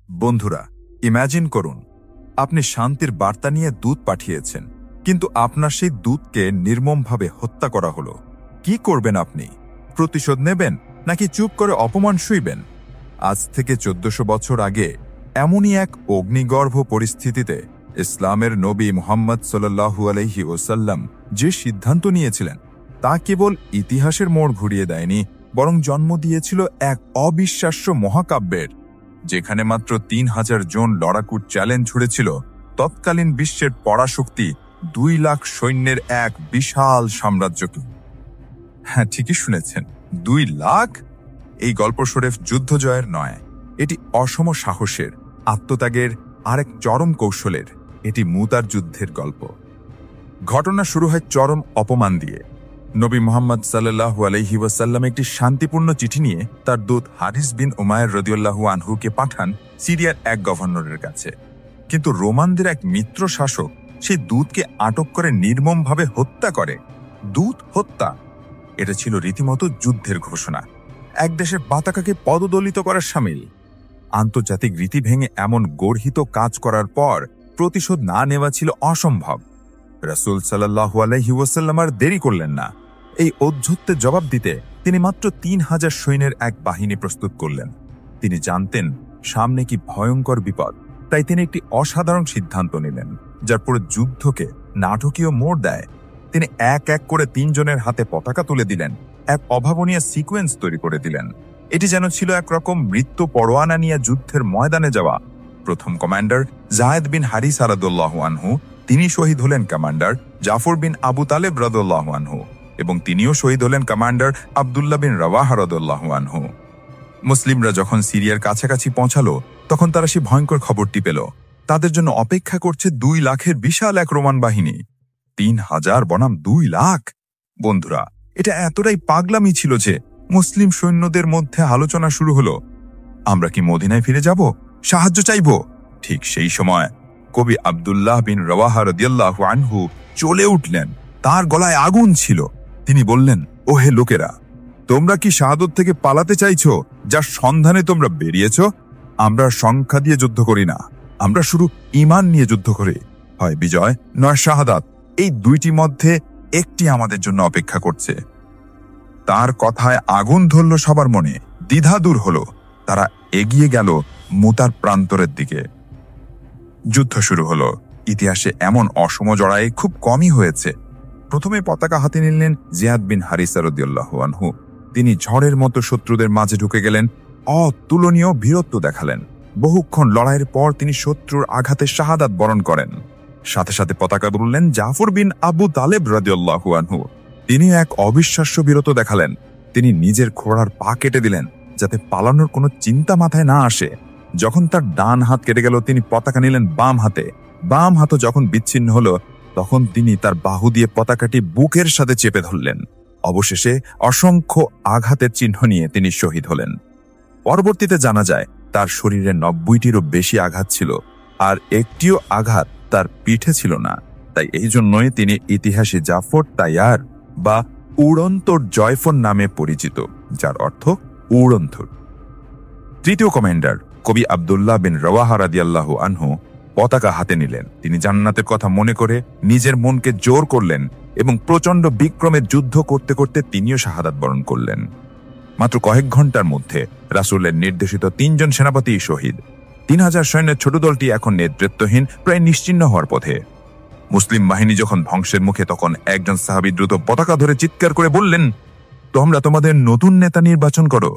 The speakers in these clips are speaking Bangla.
বন্ধুরা, ইম্যাজিন করুন আপনি শান্তির বার্তা নিয়ে দূত পাঠিয়েছেন, কিন্তু আপনার সেই দূতকে নির্মমভাবে হত্যা করা হলো। কি করবেন আপনি? প্রতিশোধ নেবেন নাকি চুপ করে অপমান সইবেন? আজ থেকে 1400 বছর আগে এমনই এক অগ্নিগর্ভ পরিস্থিতিতে ইসলামের নবী মুহাম্মদ সাল্লাল্লাহু আলাইহি ওয়াসাল্লাম যে সিদ্ধান্ত নিয়েছিলেন তা কেবল ইতিহাসের মোড় ঘুরিয়ে দেয়নি, বরং জন্ম দিয়েছিল এক অবিশ্বাস্য মহাকাব্যের, যেখানে মাত্র 3000 জন লড়াকুর চ্যালেঞ্জ ছুড়েছিল তৎকালীন বিশ্বের পরাশক্তি 2 লাখ সৈন্যের এক বিশাল সাম্রাজ্যকে। হ্যাঁ, ঠিকই শুনেছেন, 2 লাখ! এই গল্প শরীফ যুদ্ধ জয়ের নয়, এটি অসম সাহসের, আত্মত্যাগের আরেক চরম কৌশলের। এটি মুতার যুদ্ধের গল্প। ঘটনা শুরু হয় চরম অপমান দিয়ে। নবী মুহাম্মদ সাল্লাল্লাহু আলাইহি ওয়াসাল্লাম একটি শান্তিপূর্ণ চিঠি নিয়ে তার দূত হারিস বিন উমায়ের রাদিয়াল্লাহু আনহুকে পাঠান সিরিয়ার এক গভর্নরের কাছে। কিন্তু রোমানদের এক মিত্র শাসক সেই দূতকে আটক করে নির্মমভাবে হত্যা করে। দূত হত্যা, এটা ছিল রীতিমতো যুদ্ধের ঘোষণা, এক দেশের পতাকাকে পদদলিত করার শামিল। আন্তর্জাতিক রীতি ভেঙে এমন গর্হিত কাজ করার পর প্রতিশোধ না নেওয়া ছিল অসম্ভব। রাসূল সাল্লাল্লাহু আলাইহি ওয়াসাল্লাম আর দেরি করলেন না। এই ঔদ্ধত্যের জবাব দিতে তিনি মাত্র 3000 সৈন্যের এক বাহিনী প্রস্তুত করলেন। তিনি জানতেন সামনে কি ভয়ঙ্কর বিপদ, তাই তিনি একটি অসাধারণ সিদ্ধান্ত নিলেন, যার পুরো যুদ্ধকে নাটকীয় মোড় দেয়। তিনি এক এক করে 3 জনের হাতে পতাকা তুলে দিলেন, এক অভাবনীয় সিকোয়েন্স তৈরি করে দিলেন। এটি যেন ছিল একরকম মৃত্যু পরোয়ানা নিয়ে যুদ্ধের ময়দানে যাওয়া। প্রথম কমান্ডার যায়েদ বিন হারিসা রাদিয়াল্লাহু আনহু, তিনি শহীদ হলেন কমান্ডার জাফর বিন আবু তালেব রাদিয়াল্লাহু আনহু, এবং তিনিও শহীদ হলেন কমান্ডার আব্দুল্লাহ বিন রাওয়াহা রাদিয়াল্লাহু আনহু। মুসলিমরা যখন সিরিয়ার কাছাকাছি পৌঁছালো, তখন তারা সেই ভয়ঙ্কর খবরটি পেল। তাদের জন্য অপেক্ষা করছে 2 লাখের বিশাল এক রোমান বাহিনী। 3000 বনাম 2 লাখ! বন্ধুরা, এটা এতটাই পাগলামি ছিল যে মুসলিম সৈন্যদের মধ্যে আলোচনা শুরু হলো, আমরা কি মদিনায় ফিরে যাব, সাহায্য চাইব? ঠিক সেই সময় কবি আব্দুল্লাহ বিন রাওয়াহা রাদিয়াল্লাহু আনহু চলে উঠলেন। তার গলায় আগুন ছিল। তিনি বললেন, ও হে লোকেরা, তোমরা কি শাহাদত থেকে পালাতে চাইছো, যার সন্ধানে তোমরা বেরিয়েছ? আমরা সংখ্যা দিয়ে যুদ্ধ করি না, আমরা শুধু ঈমান নিয়ে যুদ্ধ করি। হয় বিজয় নয় শাহাদাত, এই দুইটি মধ্যে একটি আমাদের জন্য অপেক্ষা করছে। তার কথায় আগুন ধরল সবার মনে, দ্বিধা দূর হলো। তারা এগিয়ে গেল মুতার প্রান্তরের দিকে। যুদ্ধ শুরু হলো। ইতিহাসে এমন অসম জড়াই খুব কমই হয়েছে। প্রথমে পতাকা হাতে নিলেন জিয়াদ বিন হারিসা রাদিয়াল্লাহু আনহু। তিনি ঝড়ের মতো শত্রুদের মাঝে ঢুকে গেলেন, অতুলনীয় বীরত্ব দেখালেন। বহুক্ষণ লড়াইয়ের পর তিনি শত্রুর আঘাতে শাহাদাত বরণ করেন। সাথে সাথে পতাকা তুললেন জাফর বিন আবু তালেব রাদিয়াল্লাহু আনহু। তিনি এক অবিশ্বাস্য বীরত্ব দেখালেন। তিনি নিজের ঘোড়ার পা কেটে দিলেন, যাতে পালানোর কোনো চিন্তা মাথায় না আসে। যখন তার ডান হাত কেটে গেল, তিনি পতাকা নিলেন বাম হাতে। বাম হাত যখন বিচ্ছিন্ন হলো, তখন তিনি তার বাহু দিয়ে পতাকাটি বুকের সাথে চেপে ধরলেন। অবশেষে অসংখ্য আঘাতের চিহ্ন নিয়ে তিনি শহীদ হলেন। পরবর্তীতে জানা যায় তার শরীরে 90টিরও বেশি আঘাত ছিল, আর একটিও আঘাত তার পিঠে ছিল না। তাই এই জন্যই তিনি ইতিহাসে জাফর তাইয়ার বা উড়ন্তর জয়ফর নামে পরিচিত, যার অর্থ উড়ন্তর। তৃতীয় কমান্ডার কবি আব্দুল্লাহ বিন রাওয়াহা রাদিয়াল্লাহু আনহু পতাকা হাতে নিলেন। তিনি জান্নাতের কথা মনে করে নিজের মনকে জোর করলেন এবং প্রচণ্ড বিক্রমের যুদ্ধ করতে করতে তিনিও শাহাদাত বরণ করলেন। মাত্র কয়েক ঘন্টার মধ্যে রাসূলের নির্দেশিত 3 জন সেনাপতি শহীদ। 3000 সৈন্যের ছোট দলটি এখন নেতৃত্বহীন, প্রায় নিশ্চিহ্ন হওয়ার পথে। মুসলিম বাহিনী যখন ধ্বংসের মুখে, তখন একজন সাহাবী দ্রুত পতাকা ধরে চিৎকার করে বললেন, তোমরা তোমাদের নতুন নেতা নির্বাচন করো।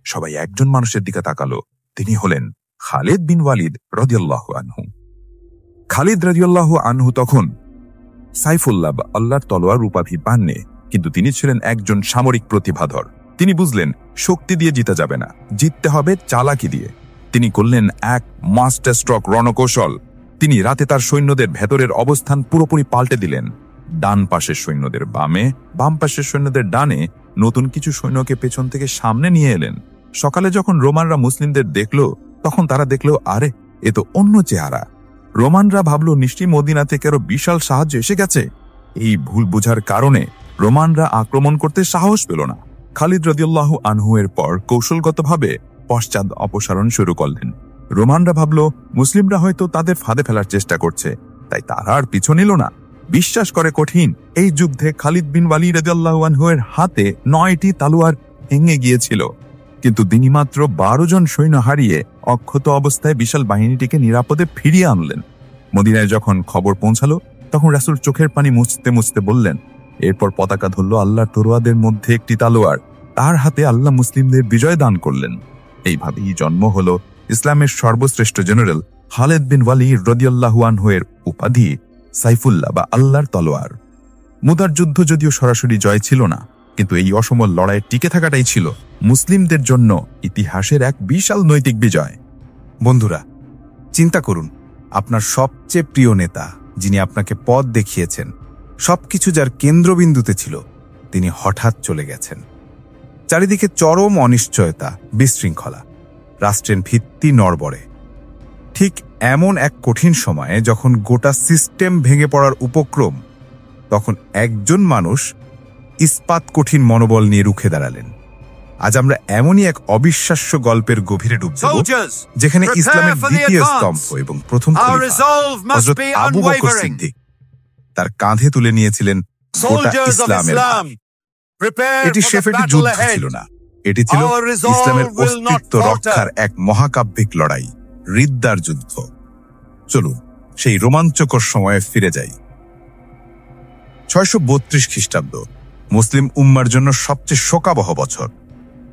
সবাই একজন মানুষের দিকে তাকালো। তিনি হলেন খালিদ বিন ওয়ালিদ রাদিয়াল্লাহু আনহু। খালিদ রাদিয়াল্লাহু আনহু তখন সাইফুল্লাহ বা আল্লাহর তলোয়ার উপাধি পাননি, কিন্তু তিনি ছিলেন একজন সামরিক প্রতিভাধর। তিনি বুঝলেন শক্তি দিয়ে জিতা যাবে না, জিততে হবে চালাকি দিয়ে। তিনি করলেন এক মাস্টার স্ট্রোক রণকৌশল। তিনি রাতে তার সৈন্যদের ভেতরের অবস্থান পুরোপুরি পাল্টে দিলেন। ডান পাশের সৈন্যদের বামে, বাম পাশের সৈন্যদের ডানে, নতুন কিছু সৈন্যকে পেছন থেকে সামনে নিয়ে এলেন। সকালে যখন রোমানরা মুসলিমদের দেখল, তখন তারা দেখল, আরে এ তো অন্য চেহারা। রোমানরা ভাবল নিশ্চয়ই মদিনা থেকে আরো বিশাল সাহায্য এসে গেছে। এই ভুল বোঝার কারণে রোমানরা আক্রমণ করতে সাহস পেল না। খালিদ রাদিয়াল্লাহু আনহু এর পর কৌশলগতভাবে পশ্চাৎ অপসারণ শুরু করলেন। রোমানরা ভাবল মুসলিমরা হয়তো তাদের ফাঁদে ফেলার চেষ্টা করছে, তাই তারা আর পিছু নিল না। বিশ্বাস করে কঠিন, এই যুদ্ধে খালিদ বিন ওয়ালিদ রাদিয়াল্লাহু আনহু এর হাতে 9টি তলোয়ার ভেঙে গিয়েছিল, কিন্তু তিনি মাত্র 12 জন সৈন্য হারিয়ে অক্ষত অবস্থায় বিশাল বাহিনীটিকে নিরাপদে ফিরিয়ে আনলেন। মদিনায় যখন খবর পৌঁছালো তখন রাসূল চোখের পানি মুছতে মুছতে বললেন, এরপর পতাকা ধরল আল্লাহর তরোয়াদের মধ্যে একটি তলোয়ার, তার হাতে আল্লাহ মুসলিমদের বিজয় দান করলেন। এইভাবেই জন্ম হলো ইসলামের সর্বশ্রেষ্ঠ জেনারেল খালিদ বিন ওয়ালিদ রাদিয়াল্লাহু আনহু এর উপাধি সাইফুল্লাহ বা আল্লাহর তলোয়ার। মুদার যুদ্ধ যদিও সরাসরি জয় ছিল না, কিন্তু এই অসমল লড়াইয়ে টিকে থাকাটাই ছিল মুসলিমদের জন্য ইতিহাসের এক বিশাল নৈতিক বিজয়। বন্ধুরা, চিন্তা করুন, আপনার সবচেয়ে প্রিয় নেতা, যিনি আপনাকে পথ দেখিয়েছেন, সবকিছু যার কেন্দ্রবিন্দুতে ছিল, তিনি হঠাৎ চলে গেছেন। চারিদিকে চরম অনিশ্চয়তা, বিশৃঙ্খলা, রাষ্ট্রের ভিত্তি নড়বড়ে। ঠিক এমন এক কঠিন সময়ে যখন গোটা সিস্টেম ভেঙে পড়ার উপক্রম, তখন একজন মানুষ ইস্পাত কঠিন মনোবল নিয়ে রুখে দাঁড়ালেন। আজ আমরা এমনই এক অবিশ্বাস্য গল্পের গভীরে ডুব দেব, যেখানে ইসলামের দ্বিতীয় স্তম্ভ এবং প্রথম খলিফা হযরত আবু বকর সিদ্দিক তার কাঁধে তুলে নিয়েছিলেন গোটা ইসলামের ভার। এটি সেফেটি যুদ্ধ ছিল না, এটি ছিল ইসলামের অস্তিত্ব রক্ষার এক মহাকাব্যিক লড়াই, রিদ্দার যুদ্ধ। চলুন সেই রোমাঞ্চকর সময়ে ফিরে যাই। 632 খ্রিস্টাব্দ, মুসলিম উম্মার জন্য সবচেয়ে শোকাবহ বছর।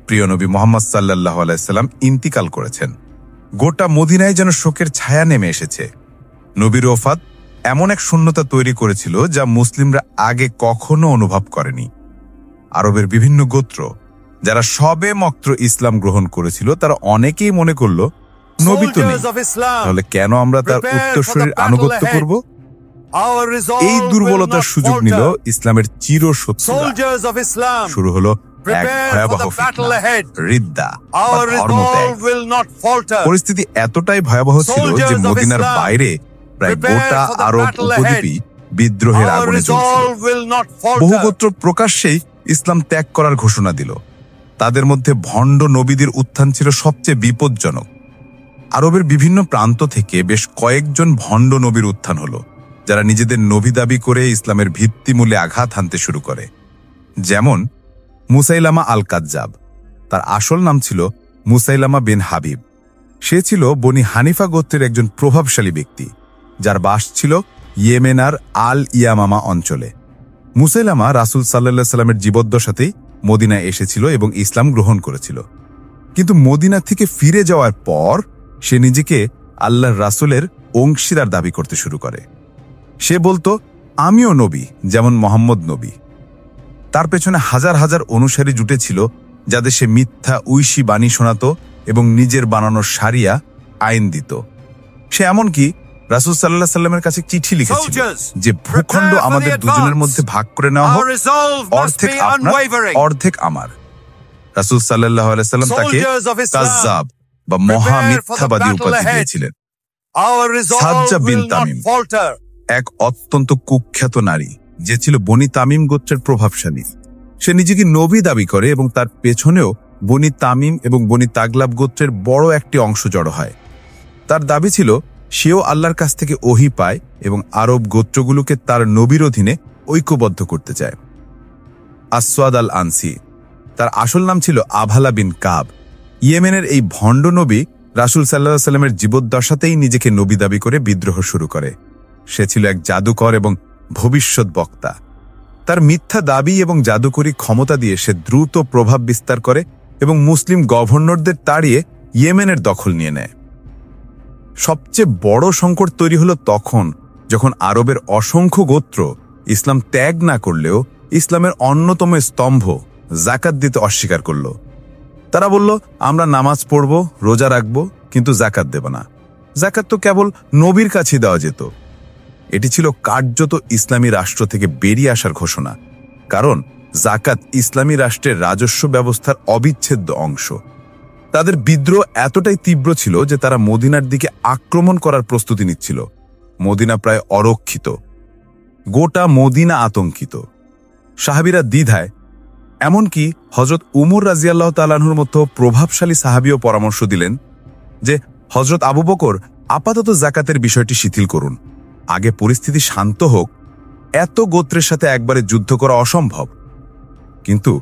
প্রিয় নবী মুহাম্মদ সাল্লাল্লাহু আলাইহি সাল্লাম ইন্তিকাল করেছেন। গোটা মদিনায় যেন শোকের ছায়া নেমে এসেছে। নবীর ওফাত এমন এক শূন্যতা তৈরি করেছিল যা মুসলিমরা আগে কখনো অনুভব করেনি। আরবের বিভিন্ন গোত্র যারা সবে মাত্র ইসলাম গ্রহণ করেছিল, তারা অনেকেই মনে করল নবী তো নেই, তাহলে কেন আমরা তার উত্তরসূরির আনুগত্য করব? এই দুর্বলতার সুযোগ নিল ইসলামের চিরশত্রুরা। শুরু হলো এক ভয়াবহ ফিতনা, রিদ্দা বা ধর্মত্যাগ। পরিস্থিতি এতটাই ভয়াবহ ছিল যে মদিনার বাইরে প্রায় গোটা আরব উপদ্বীপই বিদ্রোহের আগুনে জ্বলছিল। বহু গোত্র প্রকাশ্যেই ইসলাম ত্যাগ করার ঘোষণা দিল। তাদের মধ্যে ভণ্ড নবীদের উত্থান ছিল সবচেয়ে বিপজ্জনক। আরবের বিভিন্ন প্রান্ত থেকে বেশ কয়েকজন ভণ্ড নবীর উত্থান হলো, যারা নিজেদের নবী দাবি করে ইসলামের ভিত্তিমূলে আঘাত হানতে শুরু করে। যেমন মুসাইলামা আল কাজ্জাব, তার আসল নাম ছিল মুসাইলামা বিন হাবিব। সে ছিল বনি হানিফা গোত্রের একজন প্রভাবশালী ব্যক্তি, যার বাস ছিল ইয়েমেনার আল ইয়ামামা অঞ্চলে। মুসাইলামা রাসূল সাল্লাল্লাহু আলাইহি সাল্লামের জীবদ্দশাতেই মদিনায় এসেছিল এবং ইসলাম গ্রহণ করেছিল। কিন্তু মদিনা থেকে ফিরে যাওয়ার পর সে নিজেকে আল্লাহর রাসূলের অংশীদার দাবি করতে শুরু করে। সে বলতো, আমিও নবী যেমন মোহাম্মদ নবী। তার পেছনে হাজার হাজার অনুসারী জুটেছিল, যাদের সে মিথ্যা ঐশী বাণী শোনাত এবং নিজের বানানো শারিয়া আইন দিত। সে এমনকি রাসূল সাল্লাল্লাহু আলাইহি সাল্লামের কাছে চিঠি লিখেছিল যে ভূখণ্ড আমাদের দুজনের মধ্যে ভাগ করে নেওয়া হোক, অর্ধেক আপনার অর্ধেক আমার। রাসূল সাল্লাল্লাহু আলাইহি সাল্লাম তাকে কাজ্জাব বা মহা মিথ্যাবাদী উপাধি দিয়েছিলেন। সাজ্জা বিন তামিম, এক অত্যন্ত কুখ্যাত নারী, যে ছিল বনি তামিম গোত্রের প্রভাবশালী। সে নিজেকে নবী দাবি করে এবং তার পেছনেও বনি তামিম এবং বনি তাগলাব গোত্রের বড় একটি অংশ জড়ো হয়। তার দাবি ছিল সেও আল্লাহর কাছ থেকে ওহী পায় এবং আরব গোত্রগুলোকে তার নবীর অধীনে ঐক্যবদ্ধ করতে চায়। আসওয়াদ আল আনসি, তার আসল নাম ছিল আভালা বিন কাব। ইয়েমেনের এই ভণ্ড নবী রাসূল সাল্লাল্লাহু আলাইহি সাল্লামের জীবদ্দশাতেই নিজেকে নবী দাবি করে বিদ্রোহ শুরু করে। সে ছিল এক জাদুকর এবং ভবিষ্যৎ বক্তা। তার মিথ্যা দাবি এবং জাদুকরী ক্ষমতা দিয়ে সে দ্রুত প্রভাব বিস্তার করে এবং মুসলিম গভর্নরদের তাড়িয়ে ইয়েমেনের দখল নিয়ে নেয়। সবচেয়ে বড় সংকট তৈরি হলো তখন, যখন আরবের অসংখ্য গোত্র ইসলাম ত্যাগ না করলেও ইসলামের অন্যতম স্তম্ভ যাকাত দিতে অস্বীকার করল। তারা বলল, আমরা নামাজ পড়ব, রোজা রাখব, কিন্তু যাকাত দেব না। যাকাত তো কেবল নবীর কাছে দেওয়া যেত। এটি ছিল কার্যত ইসলামী রাষ্ট্র থেকে বেরিয়ে আসার ঘোষণা, কারণ যাকাত ইসলামী রাষ্ট্রের রাজস্ব ব্যবস্থার অবিচ্ছেদ্য অংশ। তাদের বিদ্রোহ এতটাই তীব্র ছিল যে তারা মদিনার দিকে আক্রমণ করার প্রস্তুতি নিচ্ছিল। মদিনা প্রায় অরক্ষিত, গোটা মদিনা আতঙ্কিত। সাহাবীরা দ্বিধায়, এমনকি হযরত উমর রাদিয়াল্লাহু তাআলা আনহুর মতো প্রভাবশালী সাহাবীও পরামর্শ দিলেন যে হযরত আবু বকর আপাতত যাকাতের বিষয়টি শিথিল করুন, আগে পরিস্থিতি শান্ত হোক। এত গোত্রের সাথে একবারে যুদ্ধ করা অসম্ভব। কিন্তু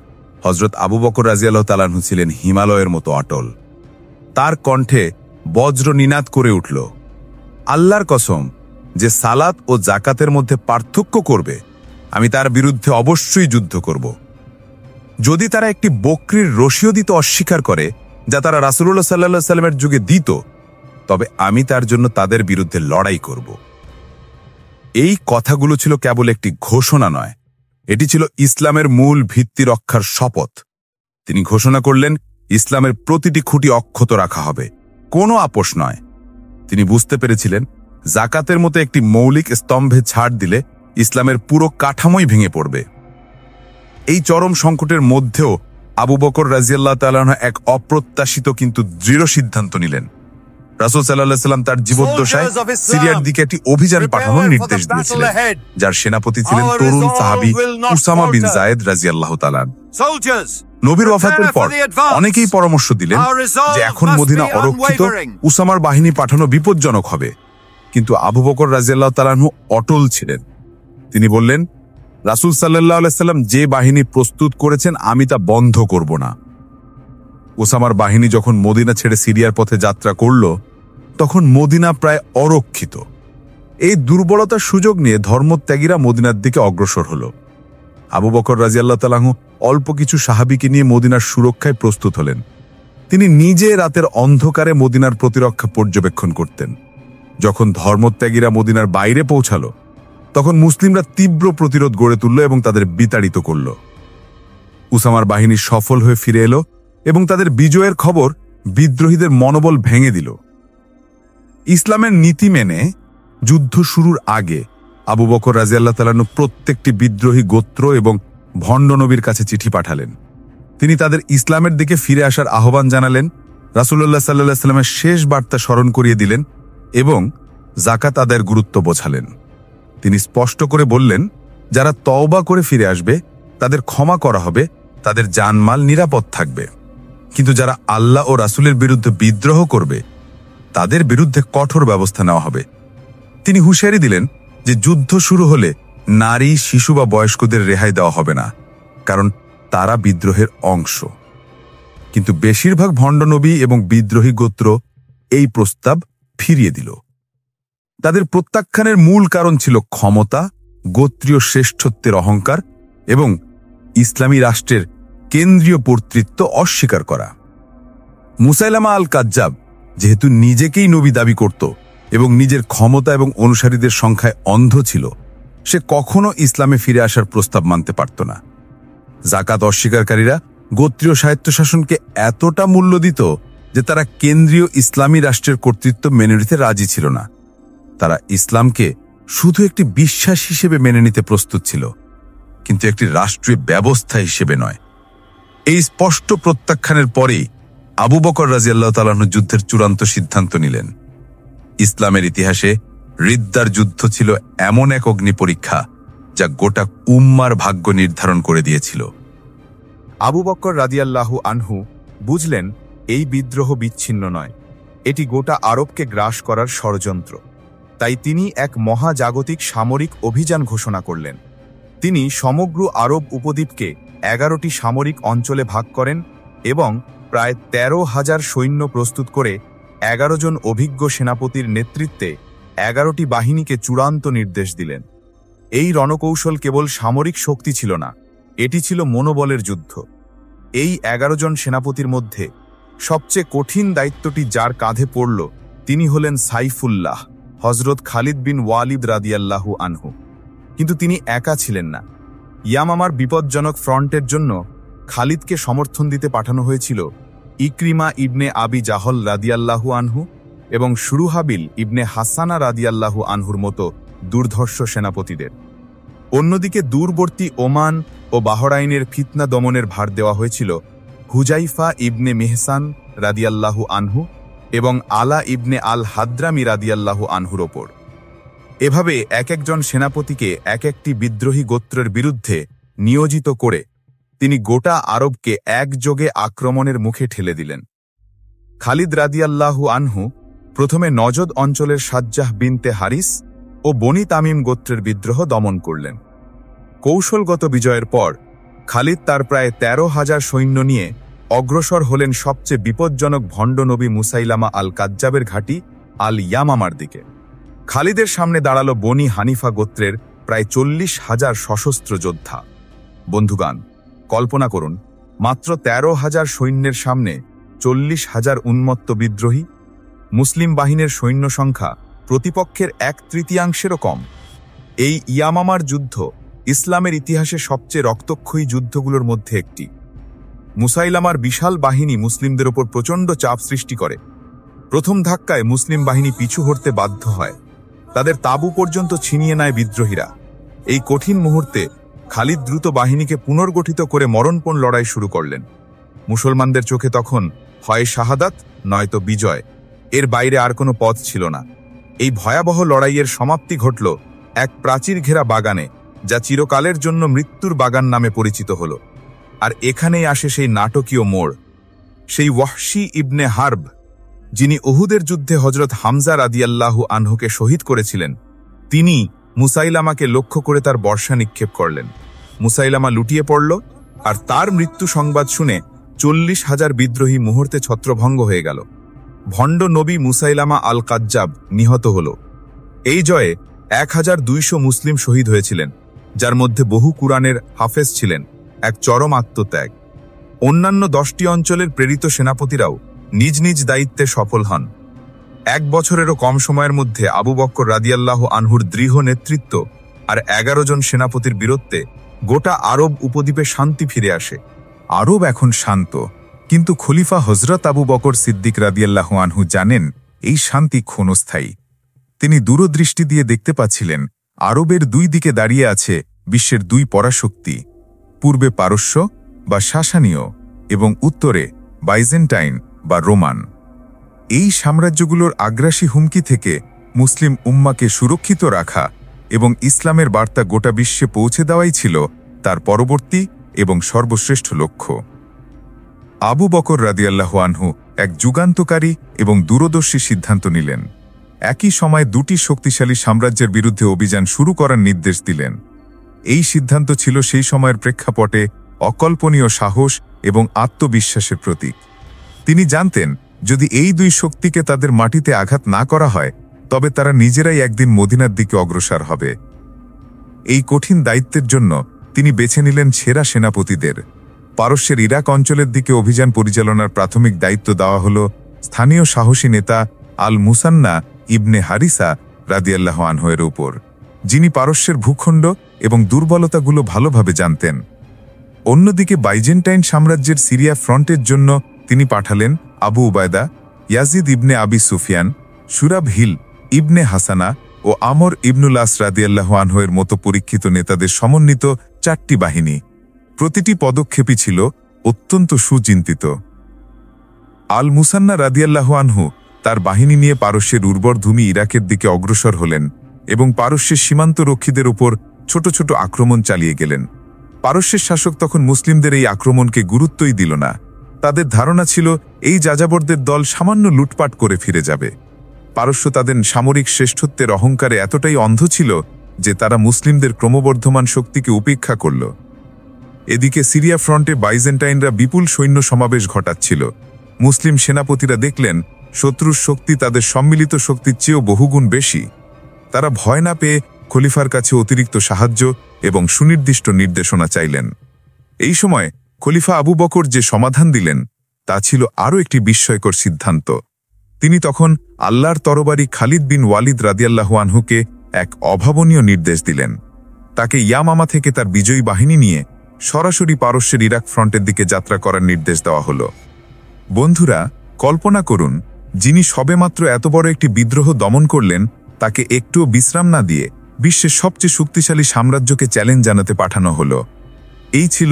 হযরত আবু বকর রাদিয়াল্লাহু তাআলা আনহু ছিলেন হিমালয়ের মতো অটল। তার কণ্ঠে বজ্র নিনাদ করে উঠল, আল্লাহর কসম, যে সালাত ও যাকাতের মধ্যে পার্থক্য করবে, আমি তার বিরুদ্ধে অবশ্যই যুদ্ধ করব। যদি তারা একটি বকরির রশিও দিতে অস্বীকার করে, যা তারা রাসূলুল্লাহ সাল্লাল্লাহু আলাইহি ওয়াসাল্লামের যুগে দিত, তবে আমি তার জন্য তাদের বিরুদ্ধে লড়াই করব। এই কথাগুলো ছিল কেবল একটি ঘোষণা নয়, এটি ছিল ইসলামের মূল ভিত্তি রক্ষার শপথ। তিনি ঘোষণা করলেন, ইসলামের প্রতিটি খুঁটি অক্ষত রাখা হবে, কোনো আপোষ নয়। তিনি বুঝতে পেরেছিলেন, যাকাতের মতো একটি মৌলিক স্তম্ভে ছাড় দিলে ইসলামের পুরো কাঠামোই ভেঙে পড়বে। এই চরম সংকটের মধ্যেও আবু বকর রাদিয়াল্লাহু তাআলা আনহু এক অপ্রত্যাশিত কিন্তু দৃঢ় সিদ্ধান্ত নিলেন। রাসূল সাল্লাল্লাহু আলাইহি ওয়াসাল্লাম তার জীবদ্দশায় সিরিয়ার দিকে একটি অভিযান পাঠানোর নির্দেশ দিয়েছিলেন, যার সেনাপতি ছিলেন তরুণ সাহাবী উসামা বিন যায়েদ রাদিয়াল্লাহু তাআলা। নবীর ওয়াফাতের পর অনেকেই পরামর্শ দিলেন যে এখন মদিনা অরক্ষিত, উসামার বাহিনী পাঠানো বিপজ্জনক হবে। কিন্তু আবু বকর রাদিয়াল্লাহু তাআলা আনহু অটল ছিলেন। তিনি বললেন, রাসূল সাল্লাল্লাহু আলাইহি ওয়াসাল্লাম যে বাহিনী প্রস্তুত করেছেন, আমি তা বন্ধ করব না। উসামার বাহিনী যখন মদিনা ছেড়ে সিরিয়ার পথে যাত্রা করল, তখন মদিনা প্রায় অরক্ষিত। এই দুর্বলতার সুযোগ নিয়ে ধর্মত্যাগীরা মদিনার দিকে অগ্রসর হল। আবু বকর রাদিয়াল্লাহু তাআলা আনহু অল্প কিছু সাহাবীকে নিয়ে মদিনার সুরক্ষায় প্রস্তুত হলেন। তিনি নিজে রাতের অন্ধকারে মদিনার প্রতিরক্ষা পর্যবেক্ষণ করতেন। যখন ধর্মত্যাগীরা মদিনার বাইরে পৌঁছাল, তখন মুসলিমরা তীব্র প্রতিরোধ গড়ে তুলল এবং তাদের বিতাড়িত করল। উসামার বাহিনী সফল হয়ে ফিরে এলো এবং তাদের বিজয়ের খবর বিদ্রোহীদের মনোবল ভেঙে দিল। ইসলামের নীতি মেনে যুদ্ধ শুরুর আগে আবু বকর রাদিয়াল্লাহু তাআলা আনহু প্রত্যেকটি বিদ্রোহী গোত্র এবং ভণ্ড নবীর কাছে চিঠি পাঠালেন। তিনি তাদের ইসলামের দিকে ফিরে আসার আহ্বান জানালেন, রাসূলুল্লাহ সাল্লাল্লাহু আলাইহি ওয়াসাল্লামের শেষ বার্তা স্মরণ করিয়ে দিলেন এবং যাকাত আদায়ের গুরুত্ব বোঝালেন। তিনি স্পষ্ট করে বললেন, যারা তওবা করে ফিরে আসবে তাদের ক্ষমা করা হবে, তাদের জানমাল নিরাপদ থাকবে। কিন্তু যারা আল্লাহ ও রাসূলের বিরুদ্ধে বিদ্রোহ করবে, তাদের বিরুদ্ধে কঠোর ব্যবস্থা নেওয়া হবে। তিনি হুঁশিয়ারি দিলেন যে যুদ্ধ শুরু হলে নারী, শিশু বা বয়স্কদের রেহাই দেওয়া হবে না, কারণ তারা বিদ্রোহের অংশ। কিন্তু বেশিরভাগ ভণ্ড নবী এবং বিদ্রোহী গোত্র এই প্রস্তাব ফিরিয়ে দিল। তাদের প্রত্যাখ্যানের মূল কারণ ছিল ক্ষমতা, গোত্রীয় শ্রেষ্ঠত্বের অহংকার এবং ইসলামী রাষ্ট্রের কেন্দ্রীয় কর্তৃত্ব অস্বীকার করা। মুসাইলামা আল কাজ্জাব যেহেতু নিজেকেই নবী দাবি করত এবং নিজের ক্ষমতা এবং অনুসারীদের সংখ্যায় অন্ধ ছিল, সে কখনো ইসলামে ফিরে আসার প্রস্তাব মানতে পারত না। যাকাত অস্বীকারীরা গোত্রীয় স্বায়ত্তশাসনকে এতটা মূল্য দিত যে তারা কেন্দ্রীয় ইসলামী রাষ্ট্রের কর্তৃত্ব মেনে নিতে রাজি ছিল না। তারা ইসলামকে শুধু একটি বিশ্বাস হিসেবে মেনে নিতে প্রস্তুত ছিল, কিন্তু একটি রাষ্ট্রীয় ব্যবস্থা হিসেবে নয়। এই স্পষ্ট প্রত্যাখ্যানের পরেই আবু বকর রাদিয়াল্লাহু তাআলা আনহু যুদ্ধের চূড়ান্ত সিদ্ধান্ত নিলেন। ইসলামের ইতিহাসে রিদ্দার যুদ্ধ ছিল এমন এক অগ্নি পরীক্ষা যা গোটা উম্মার ভাগ্য নির্ধারণ করে দিয়েছিল। আবু বকর রাদিয়াল্লাহু আনহু বুঝলেন, এই বিদ্রোহ বিচ্ছিন্ন নয়, এটি গোটা আরবকে গ্রাস করার ষড়যন্ত্র। তাই তিনি এক মহাজাগতিক সামরিক অভিযান ঘোষণা করলেন। তিনি সমগ্র আরব উপদ্বীপকে 11টি সামরিক অঞ্চলে ভাগ করেন এবং প্রায় 13,000 সৈন্য প্রস্তুত করে 11 জন অভিজ্ঞ সেনাপতির নেতৃত্বে 11টি বাহিনীকে চূড়ান্ত নির্দেশ দিলেন। এই রণকৌশল কেবল সামরিক শক্তি ছিল না, এটি ছিল মনোবলের যুদ্ধ। এই 11 জন সেনাপতির মধ্যে সবচেয়ে কঠিন দায়িত্বটি যার কাঁধে পড়ল, তিনি হলেন সাইফুল্লাহ, হযরত খালিদ বিন ওয়ালিদ রাদিয়াল্লাহু আনহু। কিন্তু তিনি একা ছিলেন না। ইয়ামামার বিপজ্জনক ফ্রন্টের জন্য খালিদকে সমর্থন দিতে পাঠানো হয়েছিল ইকরিমা ইবনে আবি জাহল রাদিয়াল্লাহু আনহু এবং শুরুহাবিল ইবনে হাসানা রাদিয়াল্লাহু আনহুর মতো দুর্ধর্ষ সেনাপতিদের। অন্যদিকে দূরবর্তী ওমান ও বাহরাইনের ফিতনা দমনের ভার দেওয়া হয়েছিল হুজাইফা ইবনে মেহসান রাদিয়াল্লাহু আনহু এবং আলা ইবনে আল হাদ্রামি রাদিয়াল্লাহু আনহুর ওপর। এভাবে এক একজন সেনাপতিকে এক একটি বিদ্রোহী গোত্রের বিরুদ্ধে নিয়োজিত করে তিনি গোটা আরবকে একযোগে আক্রমণের মুখে ঠেলে দিলেন। খালিদ রাদিয়াল্লাহু আনহু প্রথমে নজদ অঞ্চলের সাজ্জাহ বিনতে হারিস ও বনি তামিম গোত্রের বিদ্রোহ দমন করলেন। কৌশলগত বিজয়ের পর খালিদ তার প্রায় ১৩,০০০ সৈন্য নিয়ে অগ্রসর হলেন সবচেয়ে বিপজ্জনক ভণ্ড নবী মুসাইলামা আল কাজ্জাবের ঘাঁটি আল ইয়ামামার দিকে। খালিদের সামনে দাঁড়ালো বনি হানিফা গোত্রের প্রায় ৪০,০০০ সশস্ত্র যোদ্ধা। বন্ধুগান, কল্পনা করুন, মাত্র ১৩,০০০ সৈন্যের সামনে ৪০,০০০ উন্মত্ত বিদ্রোহী। মুসলিম বাহিনীর সৈন্য সংখ্যা প্রতিপক্ষের ১/৩ কম। এই ইয়ামামার যুদ্ধ ইসলামের ইতিহাসে সবচেয়ে রক্তক্ষয়ী যুদ্ধগুলোর মধ্যে একটি। মুসাইলামার বিশাল বাহিনী মুসলিমদের ওপর প্রচণ্ড চাপ সৃষ্টি করে। প্রথম ধাক্কায় মুসলিম বাহিনী পিছু হটতে বাধ্য হয়। তাদের তাঁবু পর্যন্ত ছিনিয়ে নেয় বিদ্রোহীরা। এই কঠিন মুহূর্তে খালিদ দ্রুত বাহিনীকে পুনর্গঠিত করে মরণপণ লড়াই শুরু করলেন। মুসলমানদের চোখে তখন হয় শাহাদাত নয়তো বিজয়, এর বাইরে আর কোনো পথ ছিল না। এই ভয়াবহ লড়াইয়ের সমাপ্তি ঘটল এক প্রাচীর ঘেরা বাগানে, যা চিরকালের জন্য মৃত্যুর বাগান নামে পরিচিত হল। আর এখানেই আসে সেই নাটকীয় মোড়। সেই ওয়াহশী ইবনে হার্ব, যিনি উহুদের যুদ্ধে হজরত হামজা রাদিয়াল্লাহু আনহুকে শহীদ করেছিলেন, তিনি মুসাইলামাকে লক্ষ্য করে তার বর্ষা নিক্ষেপ করলেন। মুসাইলামা লুটিয়ে পড়ল, আর তার মৃত্যু সংবাদ শুনে ৪০,০০০ বিদ্রোহী মুহূর্তে ছত্রভঙ্গ হয়ে গেল। ভণ্ড নবী মুসাইলামা আল কাজ্জাব নিহত হল। এই জয়ে ১,২০০ মুসলিম শহীদ হয়েছিলেন, যার মধ্যে বহু কুরআনের হাফেজ ছিলেন। এক চরম আত্মত্যাগ। অন্যান্য ১০টি অঞ্চলের প্রেরিত সেনাপতিরাও নিজ নিজ দায়িত্বে সফল হন। ১ বছরেরও কম সময়ের মধ্যে আবু বকর রাদিয়াল্লাহু আনহুর দৃঢ় নেতৃত্ব আর ১১ জন সেনাপতির বীরত্বে গোটা আরব উপদ্বীপে শান্তি ফিরে আসে। আরব এখন শান্ত, কিন্তু খলিফা হজরত আবু বকর সিদ্দিক রাদিয়াল্লাহু আনহু জানেন এই শান্তি ক্ষণস্থায়ী। তিনি দূরদৃষ্টি দিয়ে দেখতে পাচ্ছিলেন আরবের দুই দিকে দাঁড়িয়ে আছে বিশ্বের দুই পরাশক্তি, পূর্বে পারস্য বা সাসানীয় এবং উত্তরে বাইজেন্টাইন বা রোমান। এই সাম্রাজ্যগুলোর আগ্রাসী হুমকি থেকে মুসলিম উম্মাকে সুরক্ষিত রাখা এবং ইসলামের বার্তা গোটা বিশ্বে পৌঁছে দেওয়াই ছিল তার পরবর্তী এবং সর্বশ্রেষ্ঠ লক্ষ্য। আবু বকর রাদিয়াল্লাহু আনহু এক যুগান্তকারী এবং দূরদর্শী সিদ্ধান্ত নিলেন। একই সময় দুটি শক্তিশালী সাম্রাজ্যের বিরুদ্ধে অভিযান শুরু করার নির্দেশ দিলেন। এই সিদ্ধান্ত ছিল সেই সময়ের প্রেক্ষাপটে অকল্পনীয় সাহস এবং আত্মবিশ্বাসের প্রতীক। তিনি জানতেন, যদি এই দুই শক্তিকে তাদের মাটিতে আঘাত না করা হয়, তবে তারা নিজেরাই একদিন মদিনার দিকে অগ্রসর হবে। এই কঠিন দায়িত্বের জন্য তিনি বেছে নিলেন সেরা সেনাপতিদের। পারস্যের ইরাক অঞ্চলের দিকে অভিযান পরিচালনার প্রাথমিক দায়িত্ব দেওয়া হল স্থানীয় সাহসী নেতা আল মুসান্না ইবনে হারিসা রাদিয়াল্লাহু আনহুর উপর, যিনি পারস্যের ভূখণ্ড এবং দুর্বলতাগুলো ভালোভাবে জানতেন। অন্যদিকে বাইজেন্টাইন সাম্রাজ্যের সিরিয়া ফ্রন্টের জন্য তিনি পাঠালেন আবু উবায়দা, ইয়াজিদ ইবনে আবি সুফিয়ান, সুরাব হিল ইবনে হাসানা ও আমর ইবনুল আস রাদিয়াল্লাহু আনহুর মতো পরীক্ষিত নেতাদের সমন্বিত ৪টি বাহিনী। প্রতিটি পদক্ষেপই ছিল অত্যন্ত সুচিন্তিত। আল মুসান্না রাদিয়াল্লাহু আনহু তার বাহিনী নিয়ে পারস্যের উর্বর ভূমি ইরাকের দিকে অগ্রসর হলেন এবং পারস্যের সীমান্ত রক্ষীদের উপর ছোট ছোট আক্রমণ চালিয়ে গেলেন। পারস্যের শাসক তখন মুসলিমদের এই আক্রমণকে গুরুত্বই দিল না। তাদের ধারণা ছিল এই যাযাবরদের দল সামান্য লুটপাট করে ফিরে যাবে। পারস্য তাদের সামরিক শ্রেষ্ঠত্বের অহংকারে এতটাই অন্ধ ছিল যে তারা মুসলিমদের ক্রমবর্ধমান শক্তিকে উপেক্ষা করল। এদিকে সিরিয়া ফ্রন্টে বাইজেন্টাইনরা বিপুল সৈন্য সমাবেশ ঘটাচ্ছিল। মুসলিম সেনাপতিরা দেখলেন শত্রুর শক্তি তাদের সম্মিলিত শক্তির চেয়েও বহুগুণ বেশি। তারা ভয় না পেয়ে খলিফার কাছে অতিরিক্ত সাহায্য এবং সুনির্দিষ্ট নির্দেশনা চাইলেন। এই সময় খলিফা আবু বকর যে সমাধান দিলেন তা ছিল আরও একটি বিস্ময়কর সিদ্ধান্ত। তিনি তখন আল্লাহর তরবারি খালিদ বিন ওয়ালিদ রাদিয়াল্লাহু আনহুকে এক অভাবনীয় নির্দেশ দিলেন। তাকে ইয়ামামা থেকে তার বিজয়ী বাহিনী নিয়ে সরাসরি পারস্যের ইরাক ফ্রন্টের দিকে যাত্রা করার নির্দেশ দেওয়া হল। বন্ধুরা, কল্পনা করুন, যিনি সবেমাত্র এত বড় একটি বিদ্রোহ দমন করলেন, তাকে একটুও বিশ্রাম না দিয়ে বিশ্বের সবচেয়ে শক্তিশালী সাম্রাজ্যকে চ্যালেঞ্জ জানাতে পাঠানো হল। এই ছিল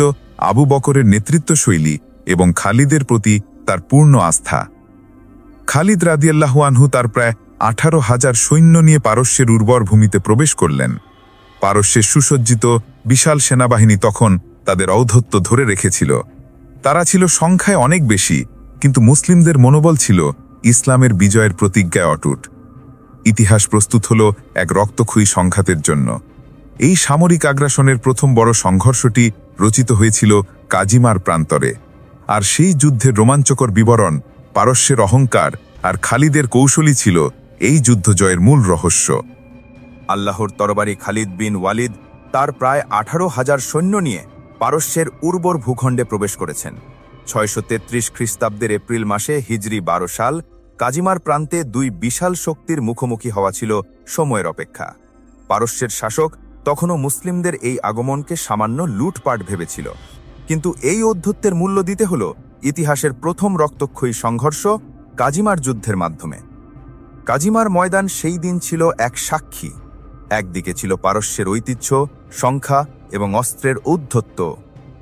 আবু বকরের নেতৃত্বশৈলী এবং খালিদের প্রতি তার পূর্ণ আস্থা। খালিদ রাদিয়াল্লাহু আনহু তার প্রায় ১৮,০০০ সৈন্য নিয়ে পারস্যের উর্বর ভূমিতে প্রবেশ করলেন। পারস্যের সুসজ্জিত বিশাল সেনাবাহিনী তখন তাদের ঔদ্ধত্য ধরে রেখেছিল। তারা ছিল সংখ্যায় অনেক বেশি, কিন্তু মুসলিমদের মনোবল ছিল ইসলামের বিজয়ের প্রতিজ্ঞায় অটুট। ইতিহাস প্রস্তুত হল এক রক্তক্ষয়ী সংঘাতের জন্য। এই সামরিক আগ্রাসনের প্রথম বড় সংঘর্ষটি রচিত হয়েছিল কাজিমার প্রান্তরে, আর সেই যুদ্ধের রোমাঞ্চকর বিবরণ, পারস্যের অহংকার আর খালিদের কৌশলই ছিল এই যুদ্ধ জয়ের মূল রহস্য। আল্লাহর তরবারি খালিদ বিন ওয়ালিদ তার প্রায় 18,000 সৈন্য নিয়ে পারস্যের উর্বর ভূখণ্ডে প্রবেশ করেছেন। 633 খ্রিস্টাব্দের এপ্রিল মাসে হিজরি 12 সাল কাজিমার প্রান্তে দুই বিশাল শক্তির মুখোমুখি হওয়া ছিল সময়ের অপেক্ষা। পারস্যের শাসক তখনও মুসলিমদের এই আগমনকে সামান্য লুটপাট ভেবেছিল, কিন্তু এই ঔদ্ধত্যের মূল্য দিতে হল ইতিহাসের প্রথম রক্তক্ষয়ী সংঘর্ষ কাজিমার যুদ্ধের মাধ্যমে। কাজিমার ময়দান সেই দিন ছিল এক সাক্ষী। একদিকে ছিল পারস্যের ঐতিহ্য, সংখ্যা এবং অস্ত্রের ঔদ্ধত্য,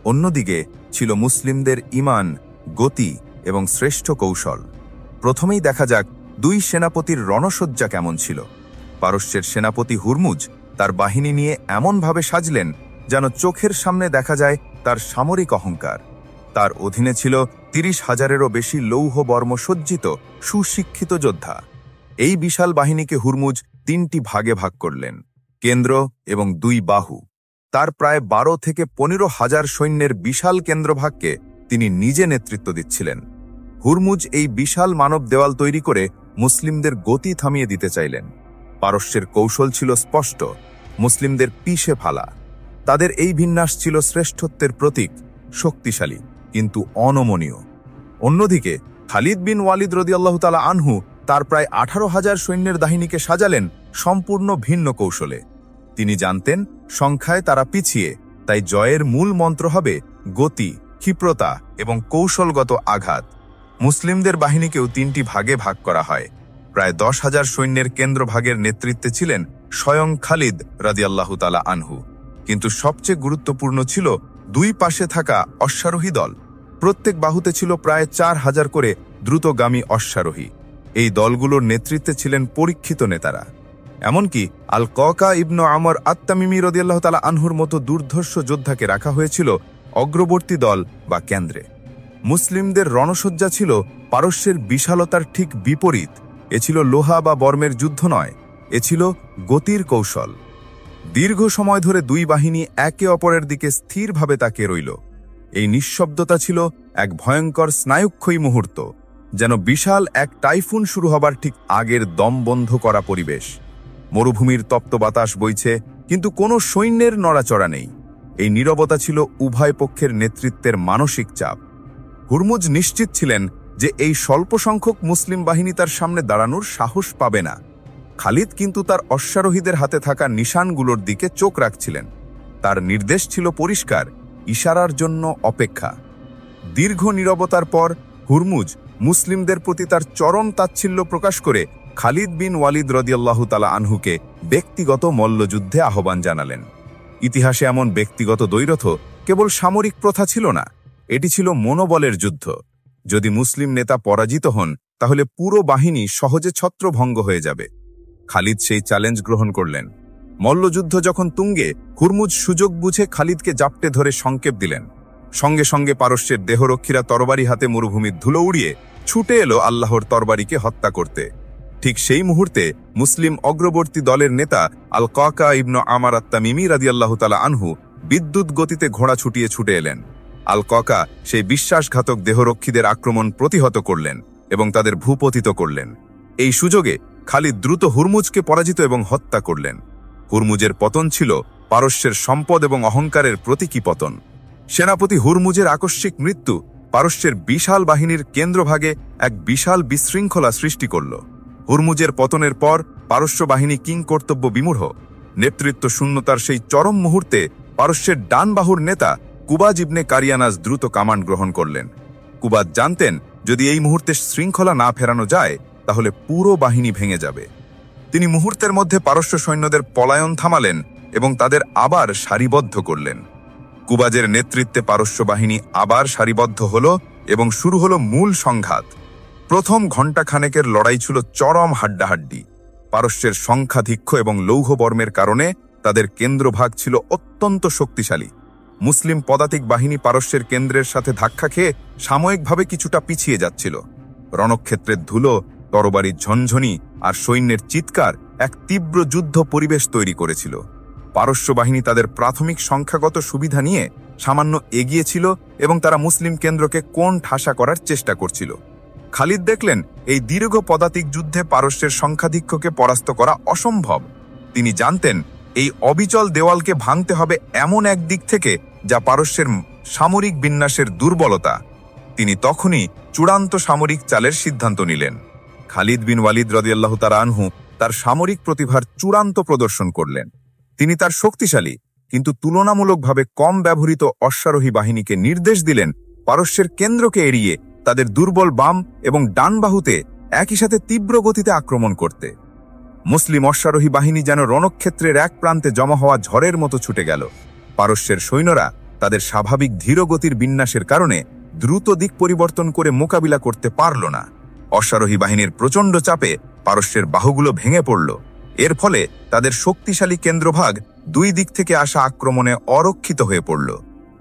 অন্যদিকে ছিল মুসলিমদের ঈমান, গতি এবং শ্রেষ্ঠ কৌশল। প্রথমেই দেখা যাক দুই সেনাপতির রণসজ্জা কেমন ছিল। পারস্যের সেনাপতি হুরমুজ তার বাহিনী নিয়ে এমনভাবে সাজলেন যেন চোখের সামনে দেখা যায় তার সামরিক অহংকার। তার অধীনে ছিল 30,000-এরও বেশি লৌহ বর্মসজ্জিত সুশিক্ষিত যোদ্ধা। এই বিশাল বাহিনীকে হুরমুজ 3টি ভাগে ভাগ করলেন, কেন্দ্র এবং 2 বাহু। তার প্রায় 12 থেকে 15,000 সৈন্যের বিশাল কেন্দ্রভাগকে তিনি নিজে নেতৃত্ব দিচ্ছিলেন। হুরমুজ এই বিশাল মানব দেওয়াল তৈরি করে মুসলিমদের গতি থামিয়ে দিতে চাইলেন। পারস্যের কৌশল ছিল স্পষ্ট, মুসলিমদের পিষে ফেলা। তাদের এই বিন্যাস ছিল শ্রেষ্ঠত্বের প্রতীক, শক্তিশালী কিন্তু অনমনীয়। অন্যদিকে খালিদ বিন ওয়ালিদ রাদিয়াল্লাহু তাআলা আনহু তার প্রায় 18,000 সৈন্যের বাহিনীকে সাজালেন সম্পূর্ণ ভিন্ন কৌশলে। তিনি জানতেন সংখ্যায় তারা পিছিয়ে, তাই জয়ের মূল মন্ত্র হবে গতি, ক্ষিপ্রতা এবং কৌশলগত আঘাত। মুসলিমদের বাহিনীকেও 3টি ভাগে ভাগ করা হয়। প্রায় 10,000 সৈন্যের কেন্দ্রভাগের নেতৃত্বে ছিলেন স্বয়ং খালিদ রাদিয়াল্লাহু তাআলা আনহু, কিন্তু সবচেয়ে গুরুত্বপূর্ণ ছিল 2 পাশে থাকা অশ্বারোহী দল। প্রত্যেক বাহুতে ছিল প্রায় 4,000 করে দ্রুতগামী অশ্বারোহী। এই দলগুলোর নেতৃত্বে ছিলেন পরীক্ষিত নেতারা। এমনকি আল কাকা ইবনু আমর আত-তামিমি রাদিয়াল্লাহু তাআলা আনহুর মতো দুর্ধর্ষ যোদ্ধাকে রাখা হয়েছিল অগ্রবর্তী দল বা কেন্দ্রে। মুসলিমদের রণসজ্জা ছিল পারস্যের বিশালতার ঠিক বিপরীত। এ ছিল লোহা বা বর্মের যুদ্ধ নয়, এ ছিল গতির কৌশল। দীর্ঘ সময় ধরে 2 বাহিনী একে অপরের দিকে স্থিরভাবে তাকিয়ে রইল। এই নিঃশব্দতা ছিল এক ভয়ঙ্কর স্নায়ুক্ষয়ী মুহূর্ত, যেন বিশাল এক টাইফুন শুরু হবার ঠিক আগের দম বন্ধ করা পরিবেশ। মরুভূমির তপ্ত বাতাস বইছে, কিন্তু কোনো সৈন্যের নড়াচড়া নেই। এই নীরবতা ছিল উভয় পক্ষের নেতৃত্বের মানসিক চাপ। হুরমুজ নিশ্চিত ছিলেন যে এই স্বল্প সংখ্যক মুসলিম বাহিনী তার সামনে দাঁড়ানোর সাহস পাবে না। খালিদ কিন্তু তার অশ্বারোহীদের হাতে থাকা নিশানগুলোর দিকে চোখ রাখছিলেন। তার নির্দেশ ছিল পরিষ্কার, ইশারার জন্য অপেক্ষা। দীর্ঘ নীরবতার পর হুরমুজ মুসলিমদের প্রতি তার চরম তাচ্ছিল্য প্রকাশ করে খালিদ বিন ওয়ালিদ রাদিয়াল্লাহু তাআলা আনহুকে ব্যক্তিগত মল্লযুদ্ধে আহ্বান জানালেন। ইতিহাসে এমন ব্যক্তিগত দ্বৈরথ কেবল সামরিক প্রথা ছিল না, এটি ছিল মনোবলের যুদ্ধ। যদি মুসলিম নেতা পরাজিত হন, তাহলে পুরো বাহিনী সহজে ছত্রভঙ্গ হয়ে যাবে। খালিদ সেই চ্যালেঞ্জ গ্রহণ করলেন। মল্লযুদ্ধ যখন তুঙ্গে, হুরমুজ সুযোগ বুঝে খালিদকে জাপটে ধরে সংকেত দিলেন। সঙ্গে সঙ্গে পারস্যের দেহরক্ষীরা তরবারি হাতে মরুভূমির ধুলো উড়িয়ে ছুটে এলো আল্লাহর তরবারিকে হত্যা করতে। ঠিক সেই মুহূর্তে মুসলিম অগ্রবর্তী দলের নেতা আল কাকা ইবনু আমর আত-তামিমি রাদিয়াল্লাহু তাআলা আনহু বিদ্যুৎ গতিতে ঘোড়া ছুটিয়ে ছুটে এলেন। আল কাকা সেই বিশ্বাসঘাতক দেহরক্ষীদের আক্রমণ প্রতিহত করলেন এবং তাদের ভূপতিত করলেন। এই সুযোগে খালিদ দ্রুত হুরমুজকে পরাজিত এবং হত্যা করলেন। হুরমুজের পতন ছিল পারস্যের সম্পদ এবং অহংকারের প্রতীকী পতন। সেনাপতি হুরমুজের আকস্মিক মৃত্যু পারস্যের বিশাল বাহিনীর কেন্দ্রভাগে এক বিশাল বিশৃঙ্খলা সৃষ্টি করল। হুরমুজের পতনের পর পারস্য বাহিনী কিংকর্তব্য বিমূঢ়। নেতৃত্ব শূন্যতার সেই চরম মুহূর্তে পারস্যের ডান বাহুর নেতা কুবাজ ইবনে কারিয়ানাস দ্রুত কামান্ড গ্রহণ করলেন। কুবাজ জানতেন, যদি এই মুহূর্তে শৃঙ্খলা না ফেরানো যায়, তাহলে পুরো বাহিনী ভেঙে যাবে। তিনি মুহূর্তের মধ্যে পারস্য সৈন্যদের পলায়ন থামালেন এবং তাদের আবার সারিবদ্ধ করলেন। কুবাজের নেতৃত্বে পারস্য বাহিনী আবার সারিবদ্ধ হল এবং শুরু হল মূল সংঘাত। প্রথম ঘণ্টাখানেকের লড়াই ছিল চরম হাড্ডাহাড্ডি। পারস্যের সংখ্যাধিক্য এবং লৌহবর্মের কারণে তাদের কেন্দ্রভাগ ছিল অত্যন্ত শক্তিশালী। মুসলিম পদাতিক বাহিনী পারস্যের কেন্দ্রের সাথে ধাক্কা খেয়ে সাময়িকভাবে কিছুটা পিছিয়ে যাচ্ছিল। রণক্ষেত্রের ধুলো, তরবারির ঝনঝনি আর সৈন্যের চিৎকার এক তীব্র যুদ্ধ পরিবেশ তৈরি করেছিল। পারস্য বাহিনী তাদের প্রাথমিক সংখ্যাগত সুবিধা নিয়ে সামান্য এগিয়েছিল এবং তারা মুসলিম কেন্দ্রকে কোণ ঠাসা করার চেষ্টা করছিল। খালিদ দেখলেন এই দীর্ঘ পদাতিক যুদ্ধে পারস্যের সংখ্যাধিক্যকে পরাস্ত করা অসম্ভব। তিনি জানতেন এই অবিচল দেওয়ালকে ভাঙতে হবে এমন এক দিক থেকে যা পারস্যের সামরিক বিন্যাসের দুর্বলতা। তিনি তখনই চূড়ান্ত সামরিক চালের সিদ্ধান্ত নিলেন। খালিদ বিন ওয়ালিদ রাদিয়াল্লাহু তাআলা আনহু তার সামরিক প্রতিভার চূড়ান্ত প্রদর্শন করলেন। তিনি তার শক্তিশালী কিন্তু তুলনামূলকভাবে কম ব্যবহৃত অশ্বারোহী বাহিনীকে নির্দেশ দিলেন পারস্যের কেন্দ্রকে এড়িয়ে তাদের দুর্বল বাম এবং ডান বাহুতে একই সাথে তীব্র গতিতে আক্রমণ করতে। মুসলিম অশ্বারোহী বাহিনী যেন রণক্ষেত্রের এক প্রান্তে জমা হওয়া ঝড়ের মতো ছুটে গেল। পারস্যের সৈন্যরা তাদের স্বাভাবিক ধীরগতির বিন্যাসের কারণে দ্রুত দিক পরিবর্তন করে মোকাবিলা করতে পারল না। অশ্বারোহী বাহিনীর প্রচণ্ড চাপে পারস্যের বাহুগুলো ভেঙে পড়ল। এর ফলে তাদের শক্তিশালী কেন্দ্রভাগ দুই দিক থেকে আসা আক্রমণে অরক্ষিত হয়ে পড়ল।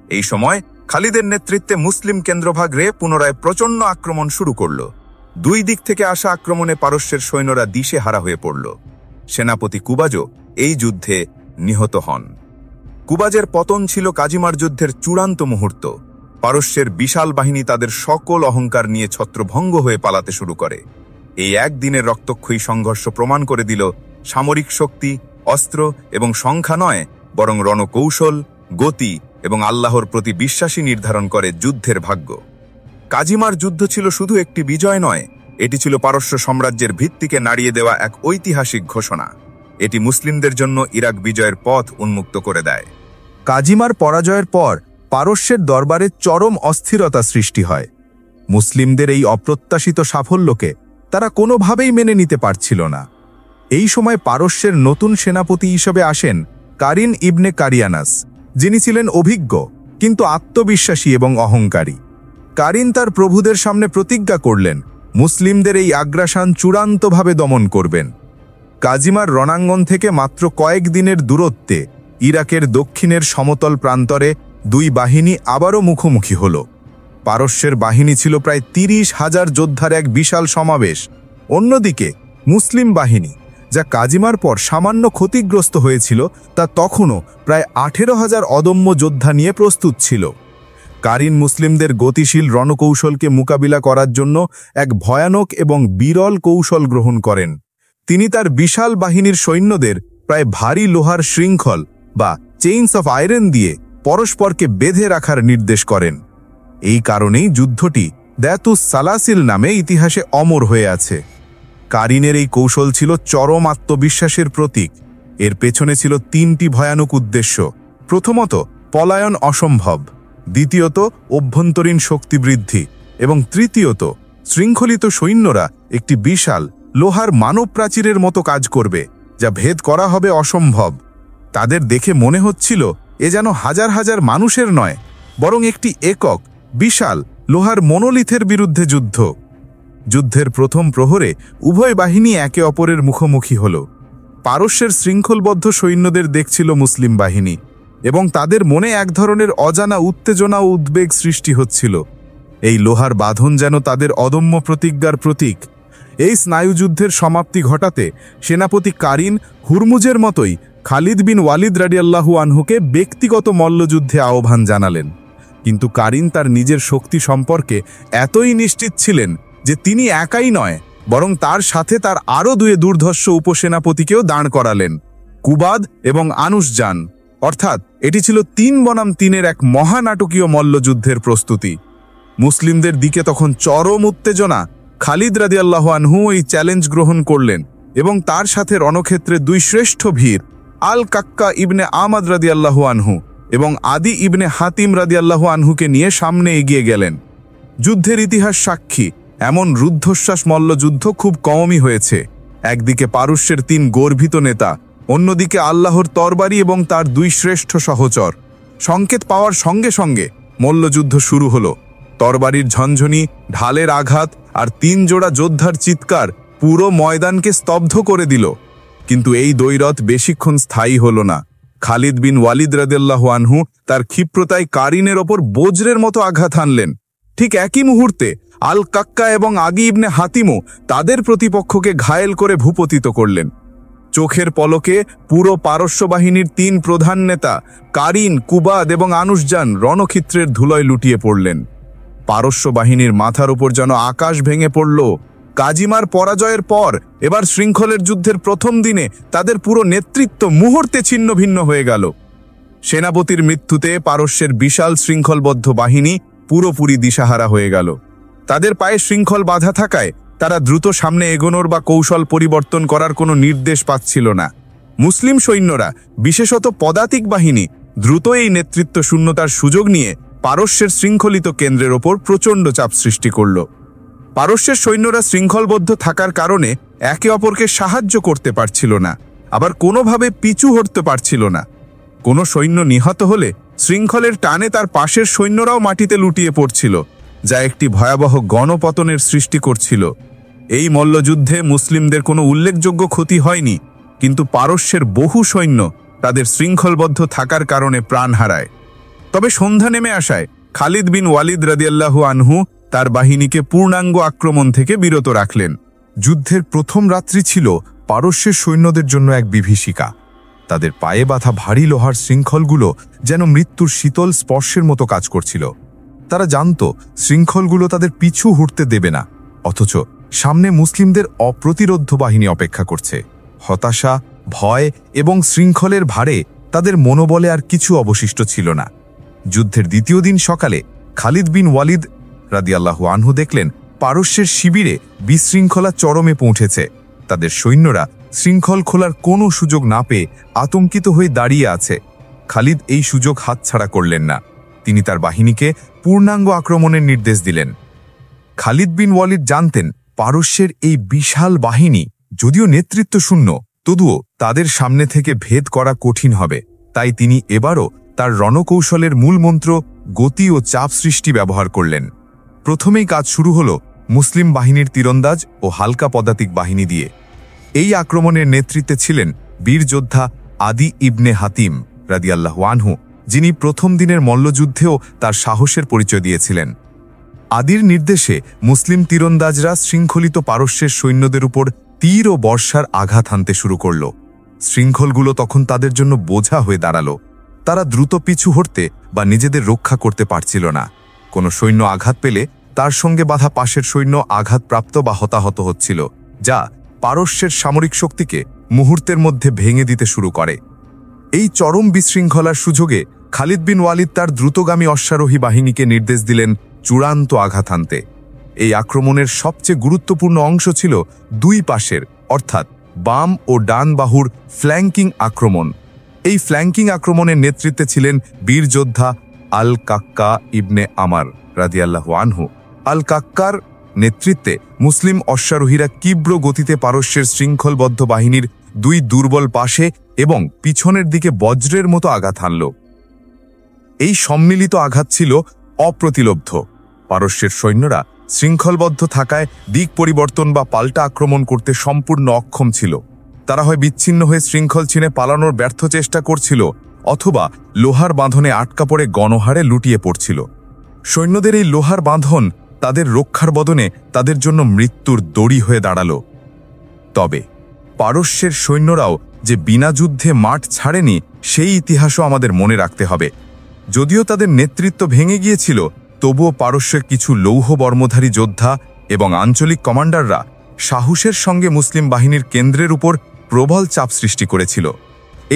এই সময় খালিদের নেতৃত্বে মুসলিম কেন্দ্রভাগ পুনরায় প্রচণ্ড আক্রমণ শুরু করল। দুই দিক থেকে আসা আক্রমণে পারস্যের সৈন্যরা দিশেহারা হয়ে পড়ল। সেনাপতি কুবাজও এই যুদ্ধে নিহত হন। কুবাজের পতন ছিল কাজিমার যুদ্ধের চূড়ান্ত মুহূর্ত। পারস্যের বিশাল বাহিনী তাদের সকল অহংকার নিয়ে ছত্রভঙ্গ হয়ে পালাতে শুরু করে। এই একদিনের রক্তক্ষয়ী সংঘর্ষ প্রমাণ করে দিল সামরিক শক্তি, অস্ত্র এবং সংখ্যা নয়, বরং রণকৌশল, গতি এবং আল্লাহর প্রতি বিশ্বাসী নির্ধারণ করে যুদ্ধের ভাগ্য। কাজিমার যুদ্ধ ছিল শুধু একটি বিজয় নয়, এটি ছিল পারস্য সাম্রাজ্যের ভিত্তিকে নাড়িয়ে দেওয়া এক ঐতিহাসিক ঘোষণা। এটি মুসলিমদের জন্য ইরাক বিজয়ের পথ উন্মুক্ত করে দেয়। কাজিমার পরাজয়ের পর পারস্যের দরবারে চরম অস্থিরতা সৃষ্টি হয়। মুসলিমদের এই অপ্রত্যাশিত সাফল্যকে তারা কোনোভাবেই মেনে নিতে পারছিল না। এই সময় পারস্যের নতুন সেনাপতি হিসেবে আসেন কারিন ইবনে কারিয়ানাস, যিনি ছিলেন অভিজ্ঞ কিন্তু আত্মবিশ্বাসী এবং অহংকারী। কারিন তার প্রভুদের সামনে প্রতিজ্ঞা করলেন মুসলিমদের এই আগ্রাসন চূড়ান্তভাবে দমন করবেন। কাজিমার রণাঙ্গন থেকে মাত্র কয়েক দিনের দূরত্বে ইরাকের দক্ষিণের সমতল প্রান্তরে দুই বাহিনী আবারও মুখোমুখি হল। পারস্যের বাহিনী ছিল প্রায় 30,000 যোদ্ধার এক বিশাল সমাবেশ। অন্যদিকে মুসলিম বাহিনী, যা কাজিমার পর সামান্য ক্ষতিগ্রস্ত হয়েছিল, তা তখনও প্রায় 18,000 অদম্য যোদ্ধা নিয়ে প্রস্তুত ছিল। কারিন মুসলিমদের গতিশীল রণকৌশলকে মোকাবিলা করার জন্য এক ভয়ানক এবং বিরল কৌশল গ্রহণ করেন। তিনি তার বিশাল বাহিনীর সৈন্যদের প্রায় ভারী লোহার শৃঙ্খল বা চেইনস অফ আয়রন দিয়ে পরস্পরকে বেঁধে রাখার নির্দেশ করেন। এই কারণেই যুদ্ধটি দাতুস সালাসিল নামে ইতিহাসে অমর হয়ে আছে। কারিনের এই কৌশল ছিল চরম আত্মবিশ্বাসের প্রতীক। এর পেছনে ছিল 3টি ভয়ানক উদ্দেশ্য। প্রথমত, পলায়ন অসম্ভব; দ্বিতীয়ত, অভ্যন্তরীণ শক্তি বৃদ্ধি; এবং তৃতীয়ত, শৃঙ্খলিত সৈন্যরা একটি বিশাল লোহার মানব প্রাচীরের মতো কাজ করবে, যা ভেদ করা হবে অসম্ভব। তাদের দেখে মনে হচ্ছিল এ যেন হাজার হাজার মানুষের নয়, বরং একটি একক বিশাল লোহার মনোলিথের বিরুদ্ধে যুদ্ধ। যুদ্ধের প্রথম প্রহরে উভয় বাহিনী একে অপরের মুখোমুখি হল। পারস্যের শৃঙ্খলবদ্ধ সৈন্যদের দেখছিল মুসলিম বাহিনী, এবং তাদের মনে এক ধরনের অজানা উত্তেজনা ও উদ্বেগ সৃষ্টি হচ্ছিল। এই লোহার বাঁধন যেন তাদের অদম্য প্রতিজ্ঞার প্রতীক। এই স্নায়ুযুদ্ধের সমাপ্তি ঘটাতে সেনাপতি কারিন হুরমুজের মতোই খালিদ বিন ওয়ালিদ রাদিয়াল্লাহু আনহুকে ব্যক্তিগত মল্লযুদ্ধে আহ্বান জানালেন। কিন্তু কারিন তার নিজের শক্তি সম্পর্কে এতই নিশ্চিত ছিলেন যে তিনি একাই নয়, বরং তার সাথে তার আরও 2 দুর্ধর্ষ উপসেনাপতিকেও দাঁড় করালেন, কুবাদ এবং আনুশজান। অর্থাৎ এটি ছিল 3 বনাম 3-এর এক মহানাটকীয় মল্লযুদ্ধের প্রস্তুতি। মুসলিমদের দিকে তখন চরম উত্তেজনা। খালিদ রাদিয়াল্লাহু আনহু এই চ্যালেঞ্জ গ্রহণ করলেন এবং তার সাথে রণক্ষেত্রে 2 শ্রেষ্ঠ ভীর আল কাক্কা ইবনে আমাদ রাদিয়াল্লাহু আনহু এবং আদি ইবনে হাতিম রাদিয়াল্লাহু আনহুকে নিয়ে সামনে এগিয়ে গেলেন। যুদ্ধের ইতিহাস সাক্ষী, এমন রুদ্ধশ্বাস মল্লযুদ্ধ খুব কমই হয়েছে। একদিকে পারস্যের 3 গর্বিত নেতা, অন্যদিকে আল্লাহর তরবারি এবং তার 2 শ্রেষ্ঠ সহচর। সংকেত পাওয়ার সঙ্গে সঙ্গে মল্লযুদ্ধ শুরু হলো। তরবারির ঝনঝনি, ঢালের আঘাত আর 3 জোড়া যোদ্ধার চিৎকার পুরো ময়দানকে স্তব্ধ করে দিল। কিন্তু এই দ্বৈরথ বেশিক্ষণ স্থায়ী হল না। খালিদ বিন ওয়ালিদ রাদিয়াল্লাহু আনহু তার ক্ষিপ্রতায় কারিনের ওপর বজ্রের মতো আঘাত হানলেন। ঠিক একই মুহূর্তে আল কাক্কা এবং আগি ইবনে হাতিমও তাদের প্রতিপক্ষকে ঘায়েল করে ভূপতিত করলেন। চোখের পলকে পুরো পারস্য বাহিনীর 3 প্রধান নেতা কারিন, কুবাদ এবং আনুশজান রণক্ষেত্রের ধুলোয় লুটিয়ে পড়লেন। পারস্য বাহিনীর মাথার উপর যেন আকাশ ভেঙে পড়ল। কাজিমার পরাজয়ের পর এবার শৃঙ্খলের যুদ্ধের প্রথম দিনে তাদের পুরো নেতৃত্ব মুহূর্তে ছিন্ন ভিন্ন হয়ে গেল। সেনাপতির মৃত্যুতে পারস্যের বিশাল শৃঙ্খলবদ্ধ বাহিনী পুরোপুরি দিশাহারা হয়ে গেল। তাদের পায়ে শৃঙ্খল বাঁধা থাকায় তারা দ্রুত সামনে এগোনোর বা কৌশল পরিবর্তন করার কোনো নির্দেশ পাচ্ছিল না। মুসলিম সৈন্যরা, বিশেষত পদাতিক বাহিনী, দ্রুত এই নেতৃত্ব শূন্যতার সুযোগ নিয়ে পারস্যের শৃঙ্খলিত কেন্দ্রের ওপর প্রচণ্ড চাপ সৃষ্টি করল। পারস্যের সৈন্যরা শৃঙ্খলবদ্ধ থাকার কারণে একে অপরকে সাহায্য করতে পারছিল না, আবার কোনোভাবে পিছু হটতে পারছিল না। কোনো সৈন্য নিহত হলে শৃঙ্খলের টানে তার পাশের সৈন্যরাও মাটিতে লুটিয়ে পড়ছিল, যা একটি ভয়াবহ গণপতনের সৃষ্টি করছিল। এই মল্লযুদ্ধে মুসলিমদের কোনো উল্লেখযোগ্য ক্ষতি হয়নি, কিন্তু পারস্যের বহু সৈন্য তাদের শৃঙ্খলবদ্ধ থাকার কারণে প্রাণ হারায়। তবে সন্ধ্যা নেমে আসায় খালিদ বিন ওয়ালিদ রাদিয়াল্লাহু আনহু তার বাহিনীকে পূর্ণাঙ্গ আক্রমণ থেকে বিরত রাখলেন। যুদ্ধের প্রথম রাত্রি ছিল পারস্যের সৈন্যদের জন্য এক বিভীষিকা। তাদের পায়ে বাঁধা ভারী লোহার শৃঙ্খলগুলো যেন মৃত্যুর শীতল স্পর্শের মতো কাজ করছিল। তারা জানত শৃঙ্খলগুলো তাদের পিছু হটতে দেবে না, অথচ সামনে মুসলিমদের অপ্রতিরোধ্য বাহিনী অপেক্ষা করছে। হতাশা, ভয় এবং শৃঙ্খলের ভারে তাদের মনোবলে আর কিছু অবশিষ্ট ছিল না। যুদ্ধের দ্বিতীয় দিন সকালে খালিদ বিন ওয়ালিদ রাদিয়াল্লাহু আনহু দেখলেন পারস্যের শিবিরে বিশৃঙ্খলা চরমে পৌঁছেছে। তাদের সৈন্যরা শৃঙ্খল খোলার কোনো সুযোগ না পেয়ে আতঙ্কিত হয়ে দাঁড়িয়ে আছে। খালিদ এই সুযোগ হাতছাড়া করলেন না। তিনি তার বাহিনীকে পূর্ণাঙ্গ আক্রমণের নির্দেশ দিলেন। খালিদ বিন ওয়ালিদ জানতেন পারস্যের এই বিশাল বাহিনী যদিও নেতৃত্ব শূন্য, তবুও তাদের সামনে থেকে ভেদ করা কঠিন হবে। তাই তিনি এবারও তার রণকৌশলের মূল মন্ত্র গতি ও চাপ সৃষ্টি ব্যবহার করলেন। প্রথমেই কাজ শুরু হল মুসলিম বাহিনীর তীরন্দাজ ও হালকা পদাতিক বাহিনী দিয়ে। এই আক্রমণের নেতৃত্বে ছিলেন বীর যোদ্ধা আদি ইবনে হাতিম রাদিয়াল্লাহু আনহু, যিনি প্রথম দিনের মল্লযুদ্ধেও তার সাহসের পরিচয় দিয়েছিলেন। আদির নির্দেশে মুসলিম তীরন্দাজরা শৃঙ্খলিত পারস্যের সৈন্যদের উপর তীর ও বর্ষার আঘাত হানতে শুরু করল। শৃঙ্খলগুলো তখন তাদের জন্য বোঝা হয়ে দাঁড়াল। তারা দ্রুত পিছু হটতে বা নিজেদের রক্ষা করতে পারছিল না। কোনো সৈন্য আঘাত পেলে তার সঙ্গে বাঁধা পাশের সৈন্য আঘাতপ্রাপ্ত বা হতাহত হচ্ছিল, যা পারস্যের সামরিক শক্তিকে মুহূর্তের মধ্যে ভেঙে দিতে শুরু করে। এই চরম বিশৃঙ্খলার সুযোগে খালিদ বিন ওয়ালিদ তার দ্রুতগামী অশ্বারোহী বাহিনীকে নির্দেশ দিলেন চূড়ান্ত আঘাত হানতে। এই আক্রমণের সবচেয়ে গুরুত্বপূর্ণ অংশ ছিল দুই পাশের, অর্থাৎ বাম ও ডান বাহুর ফ্ল্যাঙ্কিং আক্রমণ। এই ফ্ল্যাঙ্কিং আক্রমণের নেতৃত্বে ছিলেন বীর যোদ্ধা আল কাক্কা ইবনে আমার রাদিয়াল্লাহু আনহু। আল কাক্কার নেতৃত্বে মুসলিম অশ্বারোহীরা তীব্র গতিতে পারস্যের শৃঙ্খলবদ্ধ বাহিনীর দুই দুর্বল পাশে এবং পিছনের দিকে বজ্রের মতো আঘাত হানল। এই সম্মিলিত আঘাত ছিল অপ্রতিলব্ধ। পারস্যের সৈন্যরা শৃঙ্খলবদ্ধ থাকায় দিক পরিবর্তন বা পাল্টা আক্রমণ করতে সম্পূর্ণ অক্ষম ছিল। তারা হয় বিচ্ছিন্ন হয়ে শৃঙ্খল ছিনে পালানোর ব্যর্থ চেষ্টা করছিল, অথবা লোহার বাঁধনে আটকা পড়ে গণহারে লুটিয়ে পড়ছিল। সৈন্যদের এই লোহার বাঁধন তাদের রক্ষার বদনে তাদের জন্য মৃত্যুর দড়ি হয়ে দাঁড়াল। তবে পারস্যের সৈন্যরাও যে বিনা যুদ্ধে মাঠ ছাড়েনি, সেই ইতিহাসও আমাদের মনে রাখতে হবে। যদিও তাদের নেতৃত্ব ভেঙে গিয়েছিল, তবুও পারস্যের কিছু লৌহ বর্মধারী যোদ্ধা এবং আঞ্চলিক কমান্ডাররা সাহসের সঙ্গে মুসলিম বাহিনীর কেন্দ্রের উপর প্রবল চাপ সৃষ্টি করেছিল।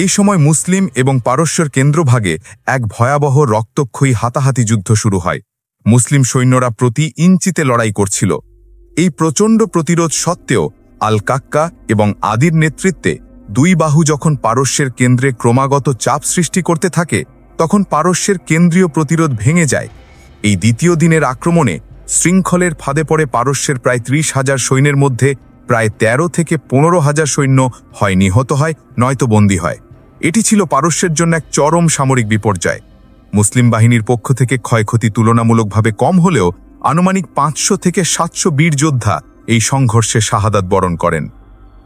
এই সময় মুসলিম এবং পারস্যের কেন্দ্রভাগে এক ভয়াবহ রক্তক্ষয়ী হাতাহাতি যুদ্ধ শুরু হয়। মুসলিম সৈন্যরা প্রতি ইঞ্চিতে লড়াই করছিল। এই প্রচণ্ড প্রতিরোধ সত্ত্বেও আল কাক্কা এবং আদির নেতৃত্বে দুই বাহু যখন পারস্যের কেন্দ্রে ক্রমাগত চাপ সৃষ্টি করতে থাকে, তখন পারস্যের কেন্দ্রীয় প্রতিরোধ ভেঙে যায়। এই দ্বিতীয় দিনের আক্রমণে শৃঙ্খলের ফাঁদে পড়ে পারস্যের প্রায় 30,000 সৈন্যের মধ্যে প্রায় 13 থেকে 15,000 সৈন্য হয় নিহত হয়, নয়তো বন্দী হয়। এটি ছিল পারস্যের জন্য এক চরম সামরিক বিপর্যয়। মুসলিম বাহিনীর পক্ষ থেকে ক্ষয়ক্ষতি তুলনামূলকভাবে কম হলেও আনুমানিক 500 থেকে 700 বীর যোদ্ধা এই সংঘর্ষে শাহাদাত বরণ করেন।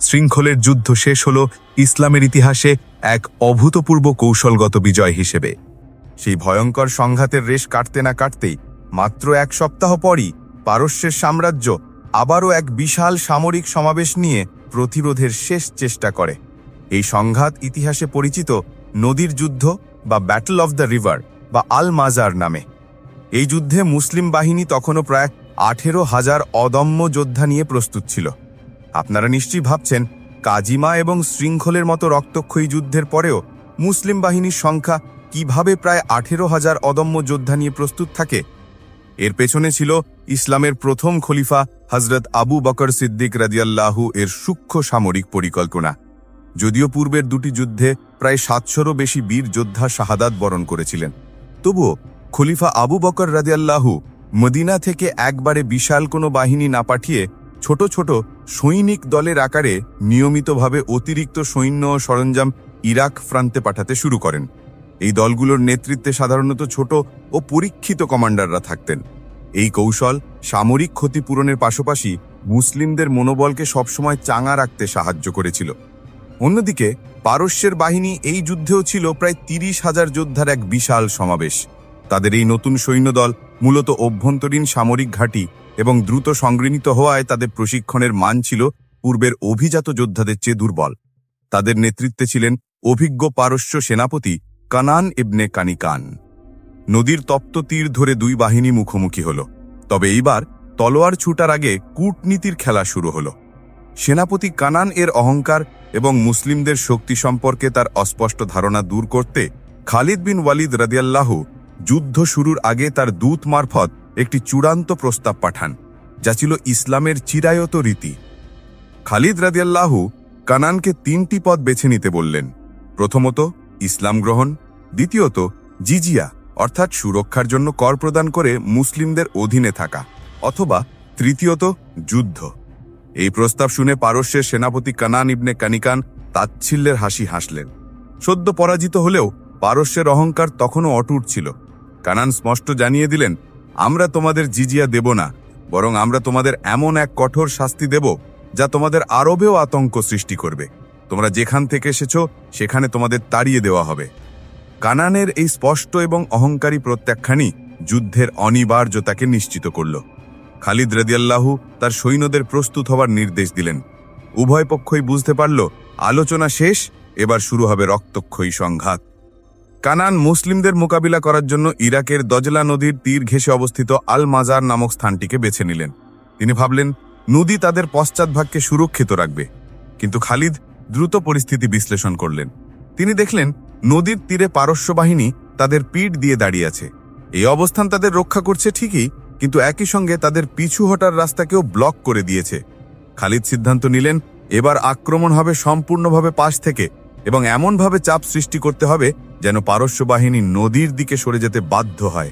শৃঙ্খলের যুদ্ধ শেষ হল ইসলামের ইতিহাসে এক অভূতপূর্ব কৌশলগত বিজয় হিসেবে। সেই ভয়ঙ্কর সংঘাতের রেশ কাটতে না কাটতেই মাত্র 1 সপ্তাহ পরই পারস্যের সাম্রাজ্য আবারও এক বিশাল সামরিক সমাবেশ নিয়ে প্রতিরোধের শেষ চেষ্টা করে। এই সংঘাত ইতিহাসে পরিচিত নদীর যুদ্ধ বা ব্যাটল অফ দ্য রিভার বা আল মাজার নামে। এই যুদ্ধে মুসলিম বাহিনী তখনও প্রায় 18,000 অদম্য যোদ্ধা নিয়ে প্রস্তুত ছিল। আপনারা নিশ্চয়ই ভাবছেন, কাজিমা এবং শৃঙ্খলের মতো রক্তক্ষয়ী যুদ্ধের পরেও মুসলিম বাহিনীর সংখ্যা কিভাবে প্রায় 18,000 অদম্য যোদ্ধা নিয়ে প্রস্তুত থাকে। এর পেছনে ছিল ইসলামের প্রথম খলিফা হজরত আবু বকর সিদ্দিক রাদিয়াল্লাহু এর সূক্ষ্ম সামরিক পরিকল্পনা। যদিও পূর্বের দুটি যুদ্ধে প্রায় 700-রও বেশি বীর যোদ্ধা শাহাদাত বরণ করেছিলেন, তবুও খলিফা আবু বকর রাদিয়াল্লাহু মদিনা থেকে একবারে বিশাল কোনো বাহিনী না পাঠিয়ে ছোট ছোট সৈনিক দলের আকারে নিয়মিতভাবে অতিরিক্ত সৈন্য ও সরঞ্জাম ইরাক প্রান্তে পাঠাতে শুরু করেন। এই দলগুলোর নেতৃত্বে সাধারণত ছোট ও পরীক্ষিত কমান্ডাররা থাকতেন। এই কৌশল সামরিক ক্ষতিপূরণের পাশাপাশি মুসলিমদের মনোবলকে সবসময় চাঙা রাখতে সাহায্য করেছিল। অন্যদিকে পারস্যের বাহিনী এই যুদ্ধেও ছিল প্রায় 30,000 যোদ্ধার এক বিশাল সমাবেশ। তাদের এই নতুন সৈন্যদল মূলত অভ্যন্তরীণ সামরিক ঘাঁটি এবং দ্রুত সংগৃহীত হওয়ায় তাদের প্রশিক্ষণের মান ছিল পূর্বের অভিজাত যোদ্ধাদের চেয়ে দুর্বল। তাদের নেতৃত্বে ছিলেন অভিজ্ঞ পারস্য সেনাপতি কানান ইবনে কানিকান। নদীর তপ্ত তীর ধরে দুই বাহিনী মুখোমুখি হল। তবে এইবার তলোয়ার ছুটার আগে কূটনীতির খেলা শুরু হল। সেনাপতি কানান এর অহংকার এবং মুসলিমদের শক্তি সম্পর্কে তার অস্পষ্ট ধারণা দূর করতে খালিদ বিন ওয়ালিদ রাদিয়াল্লাহু যুদ্ধ শুরুর আগে তার দূত মারফত একটি চূড়ান্ত প্রস্তাব পাঠান, যা ছিল ইসলামের চিরায়ত রীতি। খালিদ রাদিয়াল্লাহু কানানকে 3টি পদ বেছে নিতে বললেন। প্রথমত, ইসলাম গ্রহণ; দ্বিতীয়ত, জিজিয়া অর্থাৎ সুরক্ষার জন্য কর প্রদান করে মুসলিমদের অধীনে থাকা; অথবা তৃতীয়ত, যুদ্ধ। এই প্রস্তাব শুনে পারস্যের সেনাপতি কানান ইবনে কানিকান তাচ্ছিল্যের হাসি হাসলেন। সদ্য পরাজিত হলেও পারস্যের অহংকার তখনও অটুট ছিল। কানান স্পষ্ট জানিয়ে দিলেন, আমরা তোমাদের জিজিয়া দেব না, বরং আমরা তোমাদের এমন এক কঠোর শাস্তি দেব যা তোমাদের আরবেও আতঙ্ক সৃষ্টি করবে। তোমরা যেখান থেকে এসেছো সেখানে তোমাদের তাড়িয়ে দেওয়া হবে। কানানের এই স্পষ্ট এবং অহংকারী প্রত্যাখ্যানই যুদ্ধের অনিবার্যতাকে নিশ্চিত করল। খালিদ রাদিয়াল্লাহু তার সৈন্যদের প্রস্তুত হওয়ার নির্দেশ দিলেন। উভয় পক্ষই বুঝতে পারল আলোচনা শেষ, এবার শুরু হবে রক্তক্ষয়ী সংঘাত। কানান মুসলিমদের মোকাবিলা করার জন্য ইরাকের দজলা নদীর তীর ঘেঁষে অবস্থিত আল মাজার নামক স্থানটিকে বেছে নিলেন। তিনি ভাবলেন নদী তাদের পশ্চাৎভাগকে সুরক্ষিত রাখবে। কিন্তু খালিদ দ্রুত পরিস্থিতি বিশ্লেষণ করলেন। তিনি দেখলেন নদীর তীরে পারস্য বাহিনী তাদের পিঠ দিয়ে দাঁড়িয়ে আছে। এই অবস্থান তাদের রক্ষা করছে ঠিকই, কিন্তু একই সঙ্গে তাদের পিছু হটার রাস্তাকেও ব্লক করে দিয়েছে। খালিদ সিদ্ধান্ত নিলেন এবার আক্রমণ হবে সম্পূর্ণভাবে পাশ থেকে এবং এমনভাবে চাপ সৃষ্টি করতে হবে যেন পারস্য বাহিনী নদীর দিকে সরে যেতে বাধ্য হয়।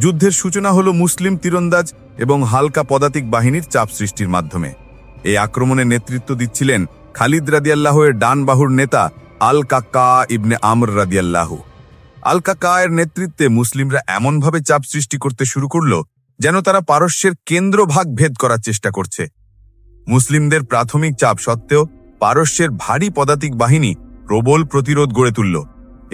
যুদ্ধের সূচনা হলো মুসলিম তীরন্দাজ এবং হালকা পদাতিক বাহিনীর চাপ সৃষ্টির মাধ্যমে। এই আক্রমণের নেতৃত্ব দিচ্ছিলেন খালিদ রাদিয়াল্লাহু এর ডান বাহুর নেতা আল কাক্কা ইবনে আমর রাদিয়াল্লাহু। আল কাক্কা এর নেতৃত্বে মুসলিমরা এমনভাবে চাপ সৃষ্টি করতে শুরু করল যেন তারা পারস্যের কেন্দ্রভাগ ভেদ করার চেষ্টা করছে। মুসলিমদের প্রাথমিক চাপ সত্ত্বেও পারস্যের ভারী পদাতিক বাহিনী প্রবল প্রতিরোধ গড়ে তুলল।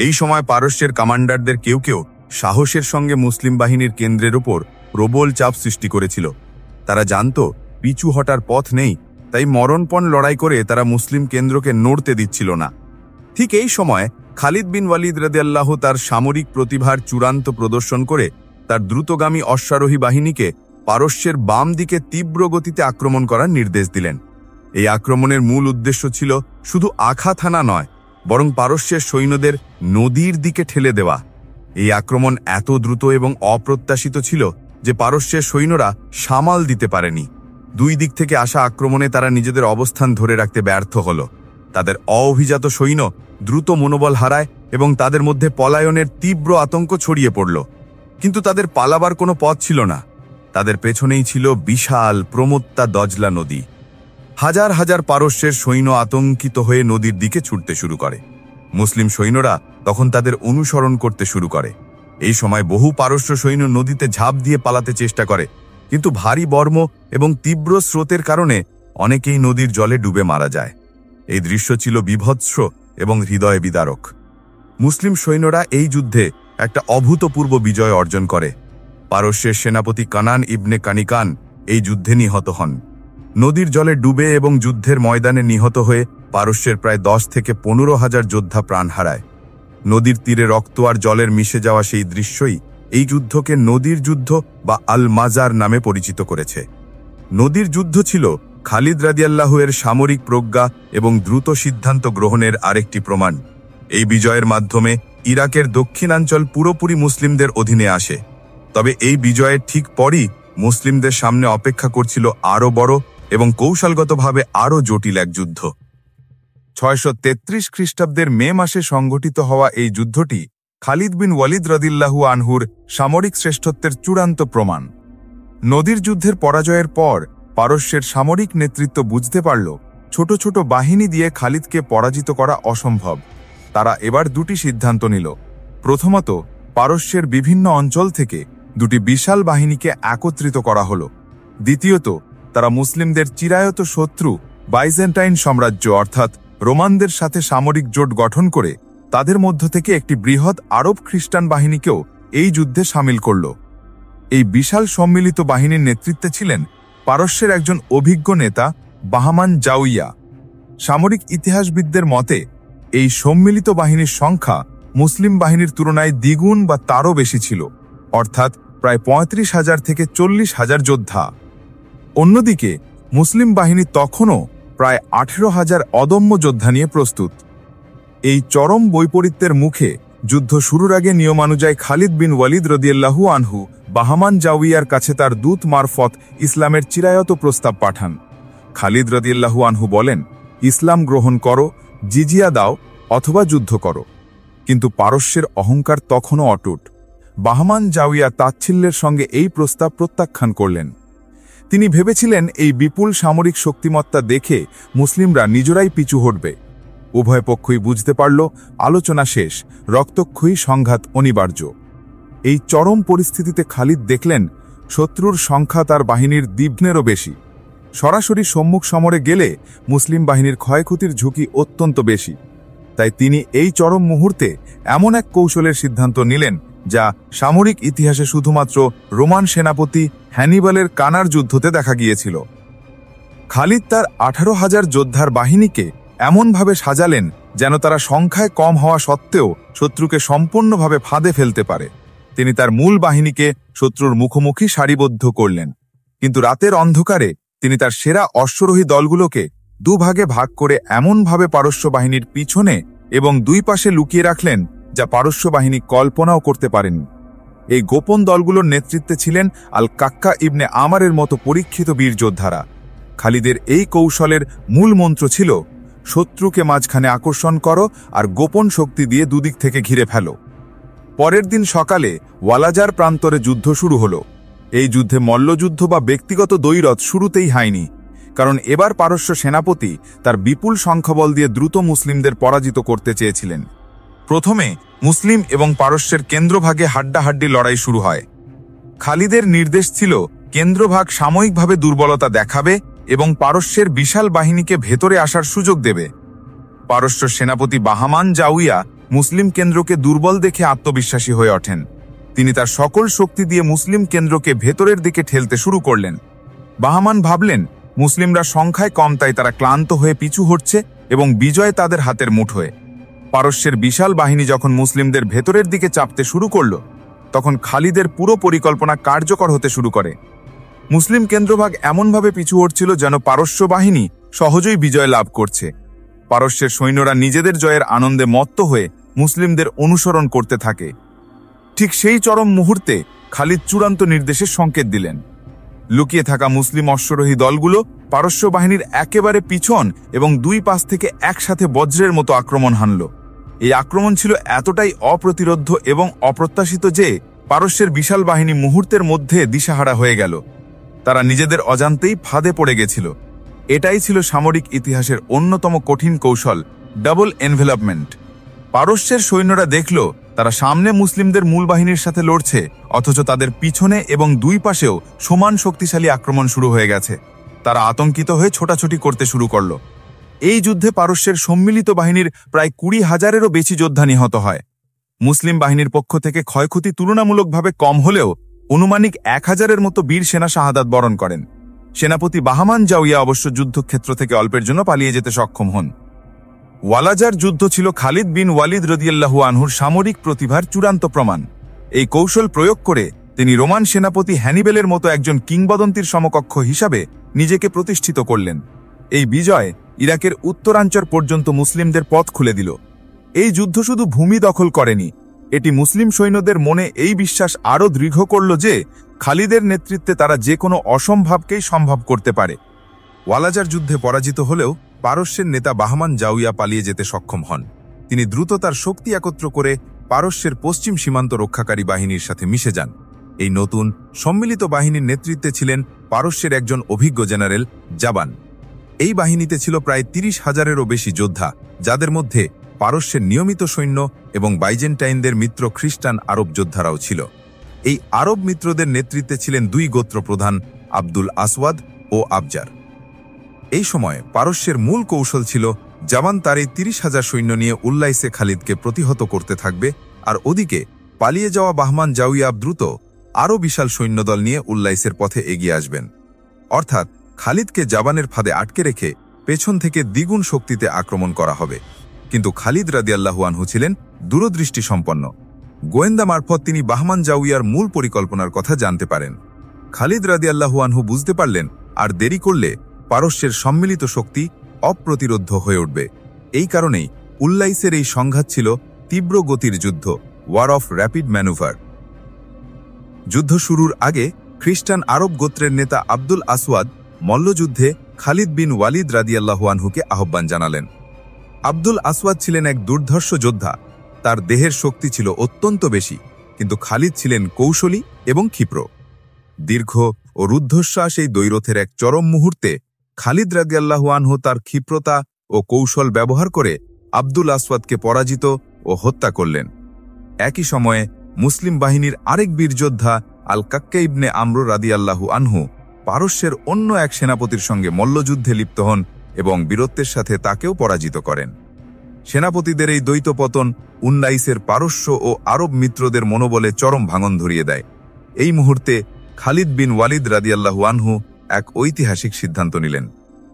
এই সময় পারস্যের কমান্ডারদের কেউ কেউ সাহসের সঙ্গে মুসলিম বাহিনীর কেন্দ্রের উপর প্রবল চাপ সৃষ্টি করেছিল। তারা জানত পিছু হটার পথ নেই, তাই মরণপণ লড়াই করে তারা মুসলিম কেন্দ্রকে নড়তে দিচ্ছিল না। ঠিক এই সময় খালিদ বিন ওয়ালিদ রাদিয়াল্লাহু তার সামরিক প্রতিভার চূড়ান্ত প্রদর্শন করে তার দ্রুতগামী অশ্বারোহী বাহিনীকে পারস্যের বাম দিকে তীব্র গতিতে আক্রমণ করার নির্দেশ দিলেন। এই আক্রমণের মূল উদ্দেশ্য ছিল শুধু আঘাত হানা নয়, বরং পারস্যের সৈন্যদের নদীর দিকে ঠেলে দেওয়া। এই আক্রমণ এত দ্রুত এবং অপ্রত্যাশিত ছিল যে পারস্যের সৈন্যরা সামাল দিতে পারেনি। দুই দিক থেকে আসা আক্রমণে তারা নিজেদের অবস্থান ধরে রাখতে ব্যর্থ হল। তাদের অভিজাত সৈন্য দ্রুত মনোবল হারায় এবং তাদের মধ্যে পলায়নের তীব্র আতঙ্ক ছড়িয়ে পড়ল। কিন্তু তাদের পালাবার কোনো পথ ছিল না। তাদের পেছনেই ছিল বিশাল প্রমত্তা দজলা নদী। হাজার হাজার পারস্যের সৈন্য আতঙ্কিত হয়ে নদীর দিকে ছুটতে শুরু করে। মুসলিম সৈন্যরা তখন তাদের অনুসরণ করতে শুরু করে। এই সময় বহু পারস্য সৈন্য নদীতে ঝাঁপ দিয়ে পালাতে চেষ্টা করে, কিন্তু ভারী বর্ম এবং তীব্র স্রোতের কারণে অনেকেই নদীর জলে ডুবে মারা যায়। এই দৃশ্য ছিল বিভৎস এবং হৃদয় বিদারক। মুসলিম সৈন্যরা এই যুদ্ধে একটা অভূতপূর্ব বিজয় অর্জন করে। পারস্যের সেনাপতি কানান ইবনে কানিকান এই যুদ্ধে নিহত হন। নদীর জলে ডুবে এবং যুদ্ধের ময়দানে নিহত হয়ে পারস্যের প্রায় 10 থেকে 15,000 যোদ্ধা প্রাণ হারায়। নদীর তীরে রক্ত আর জলের মিশে যাওয়া সেই দৃশ্যই এই যুদ্ধকে নদীর যুদ্ধ বা আল মাজার নামে পরিচিত করেছে। নদীর যুদ্ধ ছিল খালিদ রাদিয়াল্লাহু এর সামরিক প্রজ্ঞা এবং দ্রুত সিদ্ধান্ত গ্রহণের আরেকটি প্রমাণ। এই বিজয়ের মাধ্যমে ইরাকের দক্ষিণাঞ্চল পুরোপুরি মুসলিমদের অধীনে আসে। তবে এই বিজয়ের ঠিক পরই মুসলিমদের সামনে অপেক্ষা করছিল আরও বড় এবং কৌশলগতভাবে আরও জটিল এক যুদ্ধ। 633 খ্রিস্টাব্দের মে মাসে সংঘটিত হওয়া এই যুদ্ধটি খালিদ বিন ওয়ালিদ রাদিয়াল্লাহু আনহুর সামরিক শ্রেষ্ঠত্বের চূড়ান্ত প্রমাণ। নদীর যুদ্ধের পরাজয়ের পর পারস্যের সামরিক নেতৃত্ব বুঝতে পারল ছোট ছোট বাহিনী দিয়ে খালিদকে পরাজিত করা অসম্ভব। তারা এবার দুটি সিদ্ধান্ত নিল। প্রথমত, পারস্যের বিভিন্ন অঞ্চল থেকে দুটি বিশাল বাহিনীকে একত্রিত করা হল। দ্বিতীয়ত, তারা মুসলিমদের চিরায়ত শত্রু বাইজেন্টাইন সাম্রাজ্য অর্থাৎ রোমানদের সাথে সামরিক জোট গঠন করে তাদের মধ্য থেকে একটি বৃহৎ আরব খ্রিস্টান বাহিনীকেও এই যুদ্ধে সামিল করল। এই বিশাল সম্মিলিত বাহিনীর নেতৃত্বে ছিলেন পারস্যের একজন অভিজ্ঞ নেতা বাহমান জাউইয়া। সামরিক ইতিহাসবিদদের মতে এই সম্মিলিত বাহিনীর সংখ্যা মুসলিম বাহিনীর তুলনায় দ্বিগুণ বা তারও বেশি ছিল, অর্থাৎ প্রায় 35,000 থেকে 40,000 যোদ্ধা। অন্যদিকে মুসলিম বাহিনী তখনও প্রায় 18,000 অদম্য যোদ্ধা নিয়ে প্রস্তুত। এই চরম বৈপরীত্যের মুখে যুদ্ধ শুরুর আগে নিয়মানুযায়ী খালিদ বিন ওয়ালিদ রাদিয়াল্লাহু আনহু বাহমান জাউইয়ার কাছে তার দূত মারফত ইসলামের চিরায়ত প্রস্তাব পাঠান। খালিদ রাদিয়াল্লাহু আনহু বলেন, ইসলাম গ্রহণ করো, জিজিয়া দাও অথবা যুদ্ধ করো। কিন্তু পারস্যের অহংকার তখনও অটুট। বাহমান জাউইয়া তাচ্ছিল্যের সঙ্গে এই প্রস্তাব প্রত্যাখ্যান করলেন। তিনি ভেবেছিলেন এই বিপুল সামরিক শক্তিমত্তা দেখে মুসলিমরা নিজেরাই পিছু হটবে। উভয় পক্ষই বুঝতে পারল আলোচনা শেষ, রক্তক্ষয়ী সংঘাত অনিবার্য। এই চরম পরিস্থিতিতে খালিদ দেখলেন শত্রুর সংখ্যা তার বাহিনীর দ্বিগুণেরও বেশি। সরাসরি সম্মুখ সমরে গেলে মুসলিম বাহিনীর ক্ষয়ক্ষতির ঝুঁকি অত্যন্ত বেশি। তাই তিনি এই চরম মুহূর্তে এমন এক কৌশলের সিদ্ধান্ত নিলেন যা সামরিক ইতিহাসে শুধুমাত্র রোমান সেনাপতি হ্যানিবালের কানার যুদ্ধতে দেখা গিয়েছিল। খালিদ তার 18,000 যোদ্ধার বাহিনীকে এমনভাবে সাজালেন যেন তারা সংখ্যায় কম হওয়া সত্ত্বেও শত্রুকে সম্পূর্ণভাবে ফাঁদে ফেলতে পারে। তিনি তার মূল বাহিনীকে শত্রুর মুখোমুখি সারিবদ্ধ করলেন, কিন্তু রাতের অন্ধকারে তিনি তার সেরা অশ্বরোহী দলগুলোকে দুভাগে ভাগ করে এমনভাবে পারস্য বাহিনীর পিছনে এবং দুই পাশে লুকিয়ে রাখলেন যা পারস্য বাহিনী কল্পনাও করতে পারেনি। এই গোপন দলগুলোর নেতৃত্বে ছিলেন আল কাক্কা ইবনে আমারের মতো পরীক্ষিত বীর যোদ্ধারা। খালিদের এই কৌশলের মূল মন্ত্র ছিল শত্রুকে মাঝখানে আকর্ষণ করো আর গোপন শক্তি দিয়ে দুদিক থেকে ঘিরে ফেলো। পরের দিন সকালে ওয়ালাজার প্রান্তরে যুদ্ধ শুরু হলো। এই যুদ্ধে মল্লযুদ্ধ বা ব্যক্তিগত দ্বৈরথ শুরুতেই হয়নি, কারণ এবার পারস্য সেনাপতি তার বিপুল সংখ্যাবল দিয়ে দ্রুত মুসলিমদের পরাজিত করতে চেয়েছিলেন। প্রথমে মুসলিম এবং পারস্যের কেন্দ্রভাগে হাড্ডাহাড্ডি লড়াই শুরু হয়। খালিদের নির্দেশ ছিল কেন্দ্রভাগ সাময়িকভাবে দুর্বলতা দেখাবে এবং পারস্যের বিশাল বাহিনীকে ভেতরে আসার সুযোগ দেবে। পারস্য সেনাপতি বাহমান জাউইয়া মুসলিম কেন্দ্রকে দুর্বল দেখে আত্মবিশ্বাসী হয়ে ওঠেন। তিনি তার সকল শক্তি দিয়ে মুসলিম কেন্দ্রকে ভেতরের দিকে ঠেলতে শুরু করলেন। বাহমান ভাবলেন মুসলিমরা সংখ্যায় কম, তাই তারা ক্লান্ত হয়ে পিছু হটছে এবং বিজয় তাদের হাতের মুঠোয়। পারস্যের বিশাল বাহিনী যখন মুসলিমদের ভেতরের দিকে চাপতে শুরু করল, তখন খালিদের পুরো পরিকল্পনা কার্যকর হতে শুরু করে। মুসলিম কেন্দ্রভাগ এমনভাবে পিছু হটছিল যেন পারস্য বাহিনী সহজেই বিজয় লাভ করছে। পারস্যের সৈন্যরা নিজেদের জয়ের আনন্দে মত্ত হয়ে মুসলিমদের অনুসরণ করতে থাকে। ঠিক সেই চরম মুহূর্তে খালিদ চূড়ান্ত নির্দেশের সংকেত দিলেন। লুকিয়ে থাকা মুসলিম অশ্বরোহী দলগুলো পারস্য বাহিনীর একেবারে পিছন এবং দুই পাশ থেকে একসাথে বজ্রের মতো আক্রমণ হানল। এই আক্রমণ ছিল এতটাই অপ্রতিরোধ্য এবং অপ্রত্যাশিত যে পারস্যের বিশাল বাহিনী মুহূর্তের মধ্যে দিশাহারা হয়ে গেল। তারা নিজেদের অজান্তেই ফাঁদে পড়ে গেছিল। এটাই ছিল সামরিক ইতিহাসের অন্যতম কঠিন কৌশল, ডাবল এনভেলপমেন্ট। পারস্যের সৈন্যরা দেখল তারা সামনে মুসলিমদের মূল বাহিনীর সাথে লড়ছে, অথচ তাদের পিছনে এবং দুই পাশেও সমান শক্তিশালী আক্রমণ শুরু হয়ে গেছে। তারা আতঙ্কিত হয়ে ছোটাছুটি করতে শুরু করল। এই যুদ্ধে পারস্যের সম্মিলিত বাহিনীর প্রায় 20,000-এরও বেশি যোদ্ধা নিহত হয়। মুসলিম বাহিনীর পক্ষ থেকে ক্ষয়ক্ষতি তুলনামূলকভাবে কম হলেও অনুমানিক 1000-এর মতো বীর সেনা শাহাদাত বরণ করেন। সেনাপতি বাহমান জাউইয়া অবশ্য যুদ্ধক্ষেত্র থেকে অল্পের জন্য পালিয়ে যেতে সক্ষম হন। ওয়ালাজার যুদ্ধ ছিল খালিদ বিন ওয়ালিদ রাদিয়াল্লাহু আনহুর সামরিক প্রতিভার চূড়ান্ত প্রমাণ। এই কৌশল প্রয়োগ করে তিনি রোমান সেনাপতি হ্যানিবেলের মতো একজন কিংবদন্তির সমকক্ষ হিসাবে নিজেকে প্রতিষ্ঠিত করলেন। এই বিজয় ইরাকের উত্তরাঞ্চল পর্যন্ত মুসলিমদের পথ খুলে দিল। এই যুদ্ধ শুধু ভূমি দখল করেনি, এটি মুসলিম সৈন্যদের মনে এই বিশ্বাস আরও দৃঢ় করল যে খালিদের নেতৃত্বে তারা যে কোনো অসম্ভবকেই সম্ভব করতে পারে। ওয়ালাজার যুদ্ধে পরাজিত হলেও পারস্যের নেতা বাহমান জাউইয়া পালিয়ে যেতে সক্ষম হন। তিনি দ্রুত তার শক্তি একত্র করে পারস্যের পশ্চিম সীমান্ত রক্ষাকারী বাহিনীর সাথে মিশে যান। এই নতুন সম্মিলিত বাহিনীর নেতৃত্বে ছিলেন পারস্যের একজন অভিজ্ঞ জেনারেল জাবান। এই বাহিনীতে ছিল প্রায় 30,000-এরও বেশি যোদ্ধা, যাদের মধ্যে পারস্যের নিয়মিত সৈন্য এবং বাইজেন্টাইনদের মিত্র খ্রিস্টান আরব যোদ্ধারাও ছিল। এই আরব মিত্রদের নেতৃত্বে ছিলেন 2 গোত্র প্রধান আব্দুল আসওয়াদ ও আবজার। এই সময় পারস্যের মূল কৌশল ছিল জাবান তার এই 30,000 সৈন্য নিয়ে উল্লাইসে খালিদকে প্রতিহত করতে থাকবে, আর ওদিকে পালিয়ে যাওয়া বাহমান জাউইয়া দ্রুত আরও বিশাল সৈন্যদল নিয়ে উল্লাইসের পথে এগিয়ে আসবেন। অর্থাৎ খালিদকে জাবানের ফাঁদে আটকে রেখে পেছন থেকে দ্বিগুণ শক্তিতে আক্রমণ করা হবে। কিন্তু খালিদ রাদিয়াল্লাহু আনহু ছিলেন দূরদৃষ্টি সম্পন্ন। গোয়েন্দা মারফত তিনি বাহমান জাউইয়ার মূল পরিকল্পনার কথা জানতে পারেন। খালিদ রাদিয়াল্লাহু আনহু বুঝতে পারলেন আর দেরি করলে পারস্যের সম্মিলিত শক্তি অপ্রতিরোধ্য হয়ে উঠবে। এই কারণেই উল্লাইসের এই সংঘাত ছিল তীব্র গতির যুদ্ধ, ওয়ার অফ র্যাপিড ম্যানুভার। যুদ্ধ শুরুর আগে খ্রিস্টান আরব গোত্রের নেতা আব্দুল আসওয়াদ মল্লযুদ্ধে খালিদ বিন ওয়ালিদ রাদিয়াল্লাহু আনহুকে আহ্বান জানালেন। আব্দুল আসওয়াদ ছিলেন এক দুর্ধর্ষ যোদ্ধা। তার দেহের শক্তি ছিল অত্যন্ত বেশি, কিন্তু খালিদ ছিলেন কৌশলী এবং ক্ষিপ্র। দীর্ঘ ও রুদ্ধশ্বাস এই দ্বৈরথের এক চরম মুহূর্তে খালিদ রাদিয়াল্লাহু আনহু তার ক্ষিপ্রতা ও কৌশল ব্যবহার করে আব্দুল আসওয়াদকে পরাজিত ও হত্যা করলেন। একই সময়ে মুসলিম বাহিনীর আরেক বীর যোদ্ধা আল কাক্কা ইবনে আমর রাদিয়াল্লাহু আনহু পারস্যের অন্য এক সেনাপতির সঙ্গে মল্লযুদ্ধে লিপ্ত হন এবং বীরত্বের সাথে তাকেও পরাজিত করেন। সেনাপতিদের এই দ্বৈত পতন উল্লাইসের পারস্য ও আরব মিত্রদের মনোবলে চরম ভাঙন ধরিয়ে দেয়। এই মুহূর্তে খালিদ বিন ওয়ালিদ রাদিয়াল্লাহু আনহু এক ঐতিহাসিক সিদ্ধান্ত নিলেন।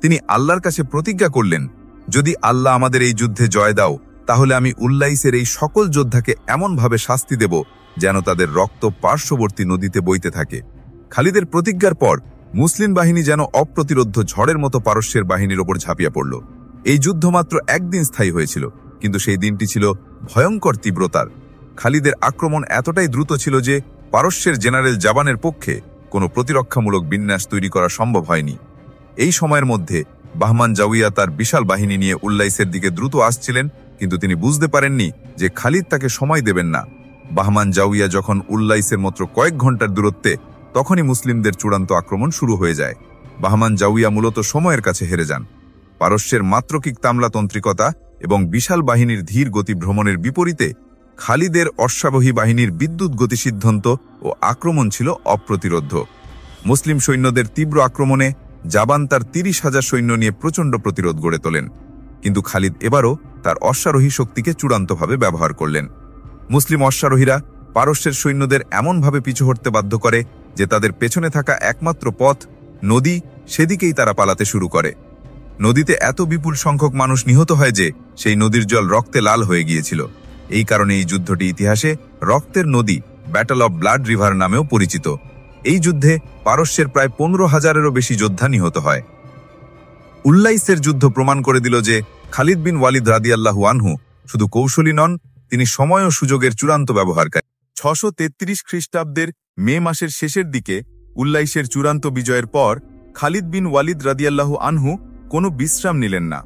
তিনি আল্লাহর কাছে প্রতিজ্ঞা করলেন, যদি আল্লাহ আমাদের এই যুদ্ধে জয় দাও, তাহলে আমি উল্লাইসের এই সকল যোদ্ধাকে এমনভাবে শাস্তি দেব যেন তাদের রক্ত পার্শ্ববর্তী নদীতে বইতে থাকে। খালিদের প্রতিজ্ঞার পর মুসলিম বাহিনী যেন অপ্রতিরোধ্য ঝড়ের মতো পারস্যের বাহিনীর ওপর ঝাঁপিয়ে পড়ল। এই যুদ্ধ মাত্র একদিন স্থায়ী হয়েছিল, কিন্তু সেই দিনটি ছিল ভয়ঙ্কর তীব্রতার। খালিদের আক্রমণ এতটাই দ্রুত ছিল যে পারস্যের জেনারেল জাবানের পক্ষে কোনো প্রতিরক্ষামূলক বিন্যাস তৈরি করা সম্ভব হয়নি। এই সময়ের মধ্যে বাহমান জাউইয়া তার বিশাল বাহিনী নিয়ে উল্লাইসের দিকে দ্রুত আসছিলেন, কিন্তু তিনি বুঝতে পারেননি যে খালিদ তাকে সময় দেবেন না। বাহমান জাউইয়া যখন উল্লাইসের মাত্র কয়েক ঘন্টার দূরত্বে, তখনই মুসলিমদের চূড়ান্ত আক্রমণ শুরু হয়ে যায়। বাহমান জাউইয়া মূলত সময়ের কাছে হেরে যান। পারস্যের মাত্রকিক তামলাতন্ত্রিকতা এবং বিশাল বাহিনীর ধীর গতি ভ্রমণের বিপরীতে খালিদের অশ্বারোহী বাহিনীর বিদ্যুৎ গতি সিদ্ধান্ত ও আক্রমণ ছিল অপ্রতিরোধ্য। মুসলিম সৈন্যদের তীব্র আক্রমণে জাবান তার 30,000 সৈন্য নিয়ে প্রচণ্ড প্রতিরোধ গড়ে তোলেন, কিন্তু খালিদ এবারও তার অশ্বারোহী শক্তিকে চূড়ান্তভাবে ব্যবহার করলেন। মুসলিম অশ্বারোহীরা পারস্যের সৈন্যদের এমনভাবে পিছু হটতে বাধ্য করে যে তাদের পেছনে থাকা একমাত্র পথ নদী, সেদিকেই তারা পালাতে শুরু করে। নদীতে এত বিপুল সংখ্যক মানুষ নিহত হয় যে সেই নদীর জল রক্তে লাল হয়ে গিয়েছিল। এই কারণে এই যুদ্ধটি ইতিহাসে রক্তের নদী, ব্যাটল অব ব্লাড রিভার নামেও পরিচিত। এই যুদ্ধে পারস্যের প্রায় 15,000-এরও বেশি যোদ্ধা নিহত হয়। উল্লাইসের যুদ্ধ প্রমাণ করে দিল যে খালিদ বিন ওয়ালিদ রাদিয়াল্লাহু আনহু শুধু কৌশলী নন, তিনি সময় ও সুযোগের চূড়ান্ত ব্যবহারকারী। 633 খ্রিস্টাব্দের মে মাসের শেষের দিকে উল্লাইসের চূড়ান্ত বিজয়ের পর খালিদ বিন ওয়ালিদ রাদিয়াল্লাহু আনহু কোনো বিশ্রাম নিলেন না।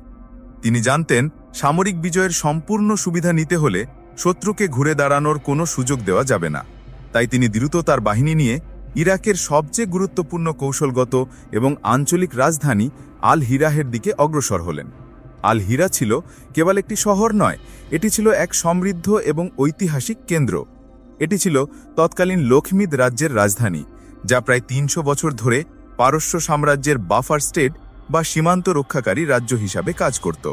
তিনি জানতেন সামরিক বিজয়ের সম্পূর্ণ সুবিধা নিতে হলে শত্রুকে ঘুরে দাঁড়ানোর কোনো সুযোগ দেওয়া যাবে না। তাই তিনি দ্রুত তার বাহিনী নিয়ে ইরাকের সবচেয়ে গুরুত্বপূর্ণ কৌশলগত এবং আঞ্চলিক রাজধানী আল হিরাহের দিকে অগ্রসর হলেন। আল হিরা ছিল কেবল একটি শহর নয়, এটি ছিল এক সমৃদ্ধ এবং ঐতিহাসিক কেন্দ্র। এটি ছিল তৎকালীন লখিমিদ রাজ্যের রাজধানী, যা প্রায় 300 বছর ধরে পারস্য সাম্রাজ্যের বাফার স্টেট বা সীমান্ত রক্ষাকারী রাজ্য হিসাবে কাজ করত।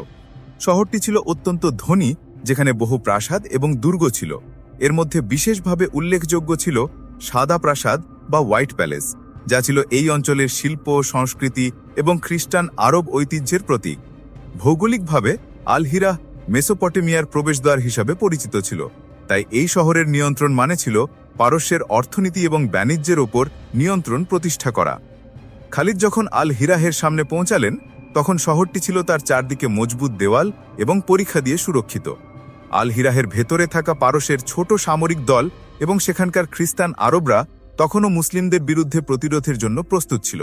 শহরটি ছিল অত্যন্ত ধনী, যেখানে বহু প্রাসাদ এবং দুর্গ ছিল। এর মধ্যে বিশেষভাবে উল্লেখযোগ্য ছিল সাদা প্রাসাদ বা হোয়াইট প্যালেস, যা ছিল এই অঞ্চলের শিল্প, সংস্কৃতি এবং খ্রিস্টান আরব ঐতিহ্যের প্রতীক। ভৌগোলিকভাবে আল হিরাহ মেসোপটেমিয়ার প্রবেশদ্বার হিসাবে পরিচিত ছিল, তাই এই শহরের নিয়ন্ত্রণ মানে ছিল পারস্যের অর্থনীতি এবং বাণিজ্যের ওপর নিয়ন্ত্রণ প্রতিষ্ঠা করা। খালিদ যখন আল হিরাহের সামনে পৌঁছালেন, তখন শহরটি ছিল তার চারদিকে মজবুত দেওয়াল এবং পরীক্ষা দিয়ে সুরক্ষিত। আল হিরাহের ভেতরে থাকা পারস্যের ছোট সামরিক দল এবং সেখানকার খ্রিস্টান আরবরা তখনও মুসলিমদের বিরুদ্ধে প্রতিরোধের জন্য প্রস্তুত ছিল।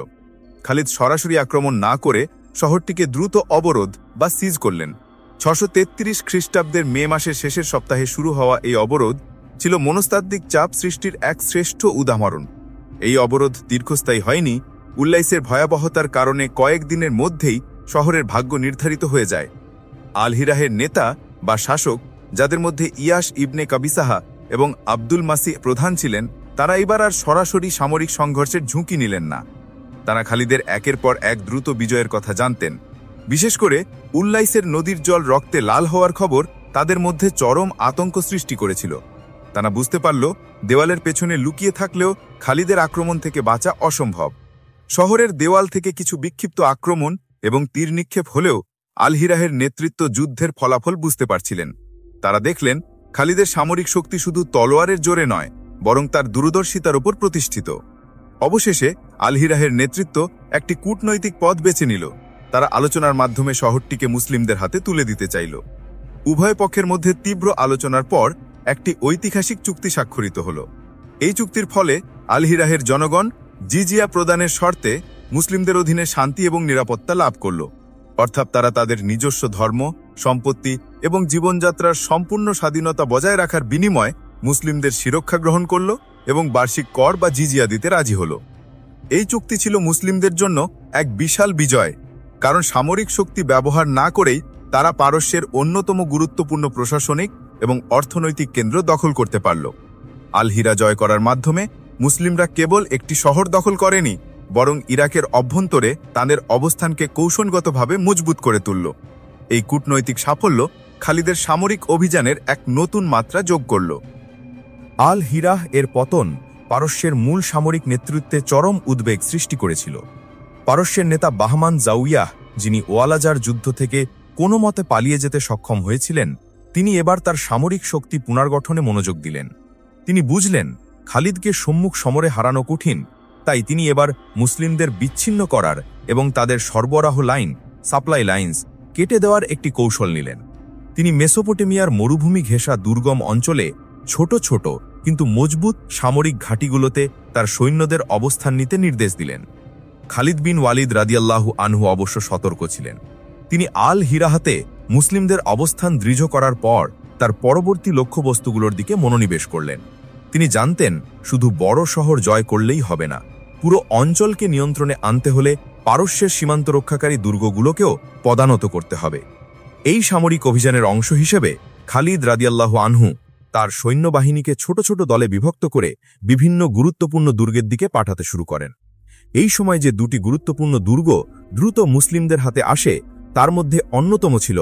খালিদ সরাসরি আক্রমণ না করে শহরটিকে দ্রুত অবরোধ বা সিজ করলেন। 633 খ্রিস্টাব্দের মে মাসের শেষের সপ্তাহে শুরু হওয়া এই অবরোধ ছিল মনস্তাত্ত্বিক চাপ সৃষ্টির এক শ্রেষ্ঠ উদাহরণ। এই অবরোধ দীর্ঘস্থায়ী হয়নি। উল্লাইসের ভয়াবহতার কারণে কয়েকদিনের মধ্যেই শহরের ভাগ্য নির্ধারিত হয়ে যায়। আল হিরাহের নেতা বা শাসক, যাদের মধ্যে ইয়াস ইবনে কাবিসাহা এবং আব্দুল মাসি প্রধান ছিলেন, তারা এবার আর সরাসরি সামরিক সংঘর্ষের ঝুঁকি নিলেন না। তারা খালিদের একের পর এক দ্রুত বিজয়ের কথা জানতেন। বিশেষ করে উল্লাইসের নদীর জল রক্তে লাল হওয়ার খবর তাদের মধ্যে চরম আতঙ্ক সৃষ্টি করেছিল। তারা বুঝতে পারল, দেওয়ালের পেছনে লুকিয়ে থাকলেও খালিদের আক্রমণ থেকে বাঁচা অসম্ভব। শহরের দেওয়াল থেকে কিছু বিক্ষিপ্ত আক্রমণ এবং তীর নিক্ষেপ হলেও আল হিরাহের নেতৃত্ব যুদ্ধের ফলাফল বুঝতে পারছিলেন। তারা দেখলেন, খালিদের সামরিক শক্তি শুধু তলোয়ারের জোরে নয়, বরং তার দূরদর্শিতার উপর প্রতিষ্ঠিত। অবশেষে আল হিরাহের নেতৃত্ব একটি কূটনৈতিক পথ বেছে নিল। তারা আলোচনার মাধ্যমে শহরটিকে মুসলিমদের হাতে তুলে দিতে চাইল। উভয় পক্ষের মধ্যে তীব্র আলোচনার পর একটি ঐতিহাসিক চুক্তি স্বাক্ষরিত হল। এই চুক্তির ফলে আল হিরাহের জনগণ জিজিয়া প্রদানের শর্তে মুসলিমদের অধীনে শান্তি এবং নিরাপত্তা লাভ করল। অর্থাৎ তারা তাদের নিজস্ব ধর্ম, সম্পত্তি এবং জীবনযাত্রার সম্পূর্ণ স্বাধীনতা বজায় রাখার বিনিময়ে মুসলিমদের সুরক্ষা গ্রহণ করল এবং বার্ষিক কর বা জিজিয়া দিতে রাজি হল। এই চুক্তি ছিল মুসলিমদের জন্য এক বিশাল বিজয়, কারণ সামরিক শক্তি ব্যবহার না করেই তারা পারস্যের অন্যতম গুরুত্বপূর্ণ প্রশাসনিক এবং অর্থনৈতিক কেন্দ্র দখল করতে পারল। আল হিরা জয় করার মাধ্যমে মুসলিমরা কেবল একটি শহর দখল করেনি, বরং ইরাকের অভ্যন্তরে তাদের অবস্থানকে কৌশলগতভাবে মজবুত করে তুলল। এই কূটনৈতিক সাফল্য খালিদের সামরিক অভিযানের এক নতুন মাত্রা যোগ করল। আল হিরাহ এর পতন পারস্যের মূল সামরিক নেতৃত্বে চরম উদ্বেগ সৃষ্টি করেছিল। পারস্যের নেতা বাহমান জাউইয়াহ, যিনি ওয়ালাজার যুদ্ধ থেকে কোনো মতে পালিয়ে যেতে সক্ষম হয়েছিলেন, তিনি এবার তার সামরিক শক্তি পুনর্গঠনে মনোযোগ দিলেন। তিনি বুঝলেন, খালিদকে সম্মুখ সমরে হারানো কঠিন, তাই তিনি এবার মুসলিমদের বিচ্ছিন্ন করার এবং তাদের সরবরাহ লাইন, সাপ্লাই লাইন্স কেটে দেওয়ার একটি কৌশল নিলেন। তিনি মেসোপটেমিয়ার মরুভূমি ঘেঁষা দুর্গম অঞ্চলে ছোট ছোট কিন্তু মজবুত সামরিক ঘাঁটিগুলোতে তার সৈন্যদের অবস্থান নিতে নির্দেশ দিলেন। খালিদ বিন ওয়ালিদ রাদিয়াল্লাহু আনহু অবশ্য সতর্ক ছিলেন। তিনি আল হিরাহাতে মুসলিমদের অবস্থান দৃঢ় করার পর তার পরবর্তী লক্ষ্যবস্তুগুলোর দিকে মনোনিবেশ করলেন। তিনি জানতেন, শুধু বড় শহর জয় করলেই হবে না, পুরো অঞ্চলকে নিয়ন্ত্রণে আনতে হলে পারস্যের সীমান্ত রক্ষাকারী দুর্গগুলোকেও পদানত করতে হবে। এই সামরিক অভিযানের অংশ হিসেবে খালিদ রাদিয়াল্লাহু আনহু তার সৈন্যবাহিনীকে ছোট ছোট দলে বিভক্ত করে বিভিন্ন গুরুত্বপূর্ণ দুর্গের দিকে পাঠাতে শুরু করেন। এই সময় যে দুটি গুরুত্বপূর্ণ দুর্গ দ্রুত মুসলিমদের হাতে আসে, তার মধ্যে অন্যতম ছিল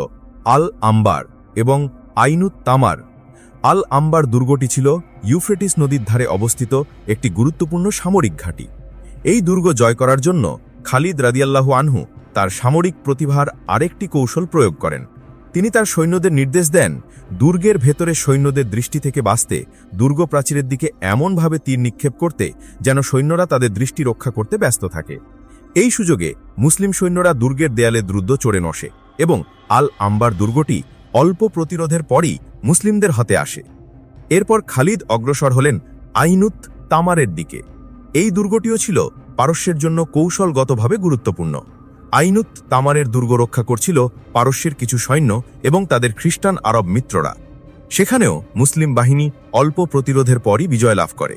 আল আম্বার এবং আইনুত তামার। আল আম্বার দুর্গটি ছিল ইউফ্রেটিস নদীর ধারে অবস্থিত একটি গুরুত্বপূর্ণ সামরিক ঘাঁটি। এই দুর্গ জয় করার জন্য খালিদ রাদিয়াল্লাহু আনহু তার সামরিক প্রতিভার আরেকটি কৌশল প্রয়োগ করেন। তিনি তার সৈন্যদের নির্দেশ দেন, দুর্গের ভেতরে সৈন্যদের দৃষ্টি থেকে বাঁচতে দুর্গ প্রাচীরের দিকে এমনভাবে তীর নিক্ষেপ করতে যেন সৈন্যরা তাদের দৃষ্টি রক্ষা করতে ব্যস্ত থাকে। এই সুযোগে মুসলিম সৈন্যরা দুর্গের দেয়ালে দ্রুত চড়ে বসে এবং আল আম্বার দুর্গটি অল্প প্রতিরোধের পরই মুসলিমদের হাতে আসে। এরপর খালিদ অগ্রসর হলেন আইনুত তামারের দিকে। এই দুর্গটিও ছিল পারস্যের জন্য কৌশলগতভাবে গুরুত্বপূর্ণ। আইনুত তামারের দুর্গ রক্ষা করছিল পারস্যের কিছু সৈন্য এবং তাদের খ্রিস্টান আরব মিত্ররা। সেখানেও মুসলিম বাহিনী অল্প প্রতিরোধের পরই বিজয় লাভ করে।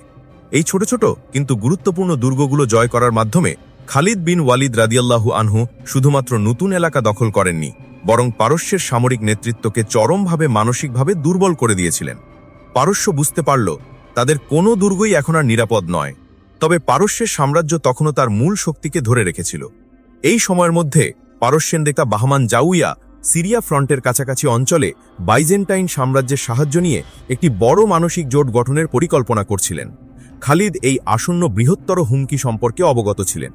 এই ছোট ছোট কিন্তু গুরুত্বপূর্ণ দুর্গগুলো জয় করার মাধ্যমে খালিদ বিন ওয়ালিদ রাদিয়াল্লাহু আনহু শুধুমাত্র নতুন এলাকা দখল করেননি, বরং পারস্যের সামরিক নেতৃত্বকে চরমভাবে মানসিকভাবে দুর্বল করে দিয়েছিলেন। পারস্য বুঝতে পারল, তাদের কোনো দুর্গই এখন আর নিরাপদ নয়। তবে পারস্যের সাম্রাজ্য তখনও তার মূল শক্তিকে ধরে রেখেছিল। এই সময়ের মধ্যে পারস্যের নেতা বাহমান জাউইয়া সিরিয়া ফ্রন্টের কাছাকাছি অঞ্চলে বাইজেন্টাইন সাম্রাজ্যের সাহায্য নিয়ে একটি বড় মানসিক জোট গঠনের পরিকল্পনা করছিলেন। খালিদ এই আসন্ন বৃহত্তর হুমকি সম্পর্কে অবগত ছিলেন।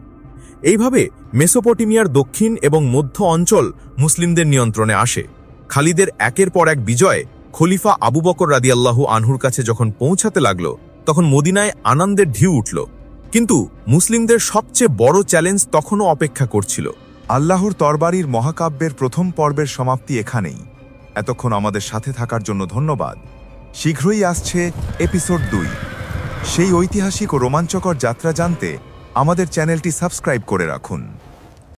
এইভাবে মেসোপটেমিয়ার দক্ষিণ এবং মধ্য অঞ্চল মুসলিমদের নিয়ন্ত্রণে আসে। খালিদের একের পর এক বিজয় খলিফা আবু বকর রাদিয়াল্লাহু আনহুর কাছে যখন পৌঁছাতে লাগল, তখন মদিনায় আনন্দের ঢেউ উঠল। কিন্তু মুসলিমদের সবচেয়ে বড় চ্যালেঞ্জ তখনও অপেক্ষা করছিল। আল্লাহর তরবারির মহাকাব্যের প্রথম পর্বের সমাপ্তি এখানেই। এতক্ষণ আমাদের সাথে থাকার জন্য ধন্যবাদ। শীঘ্রই আসছে এপিসোড 2। সেই ঐতিহাসিক ও রোমাঞ্চকর যাত্রা জানতে আমাদের চ্যানেলটি সাবস্ক্রাইব করে রাখুন।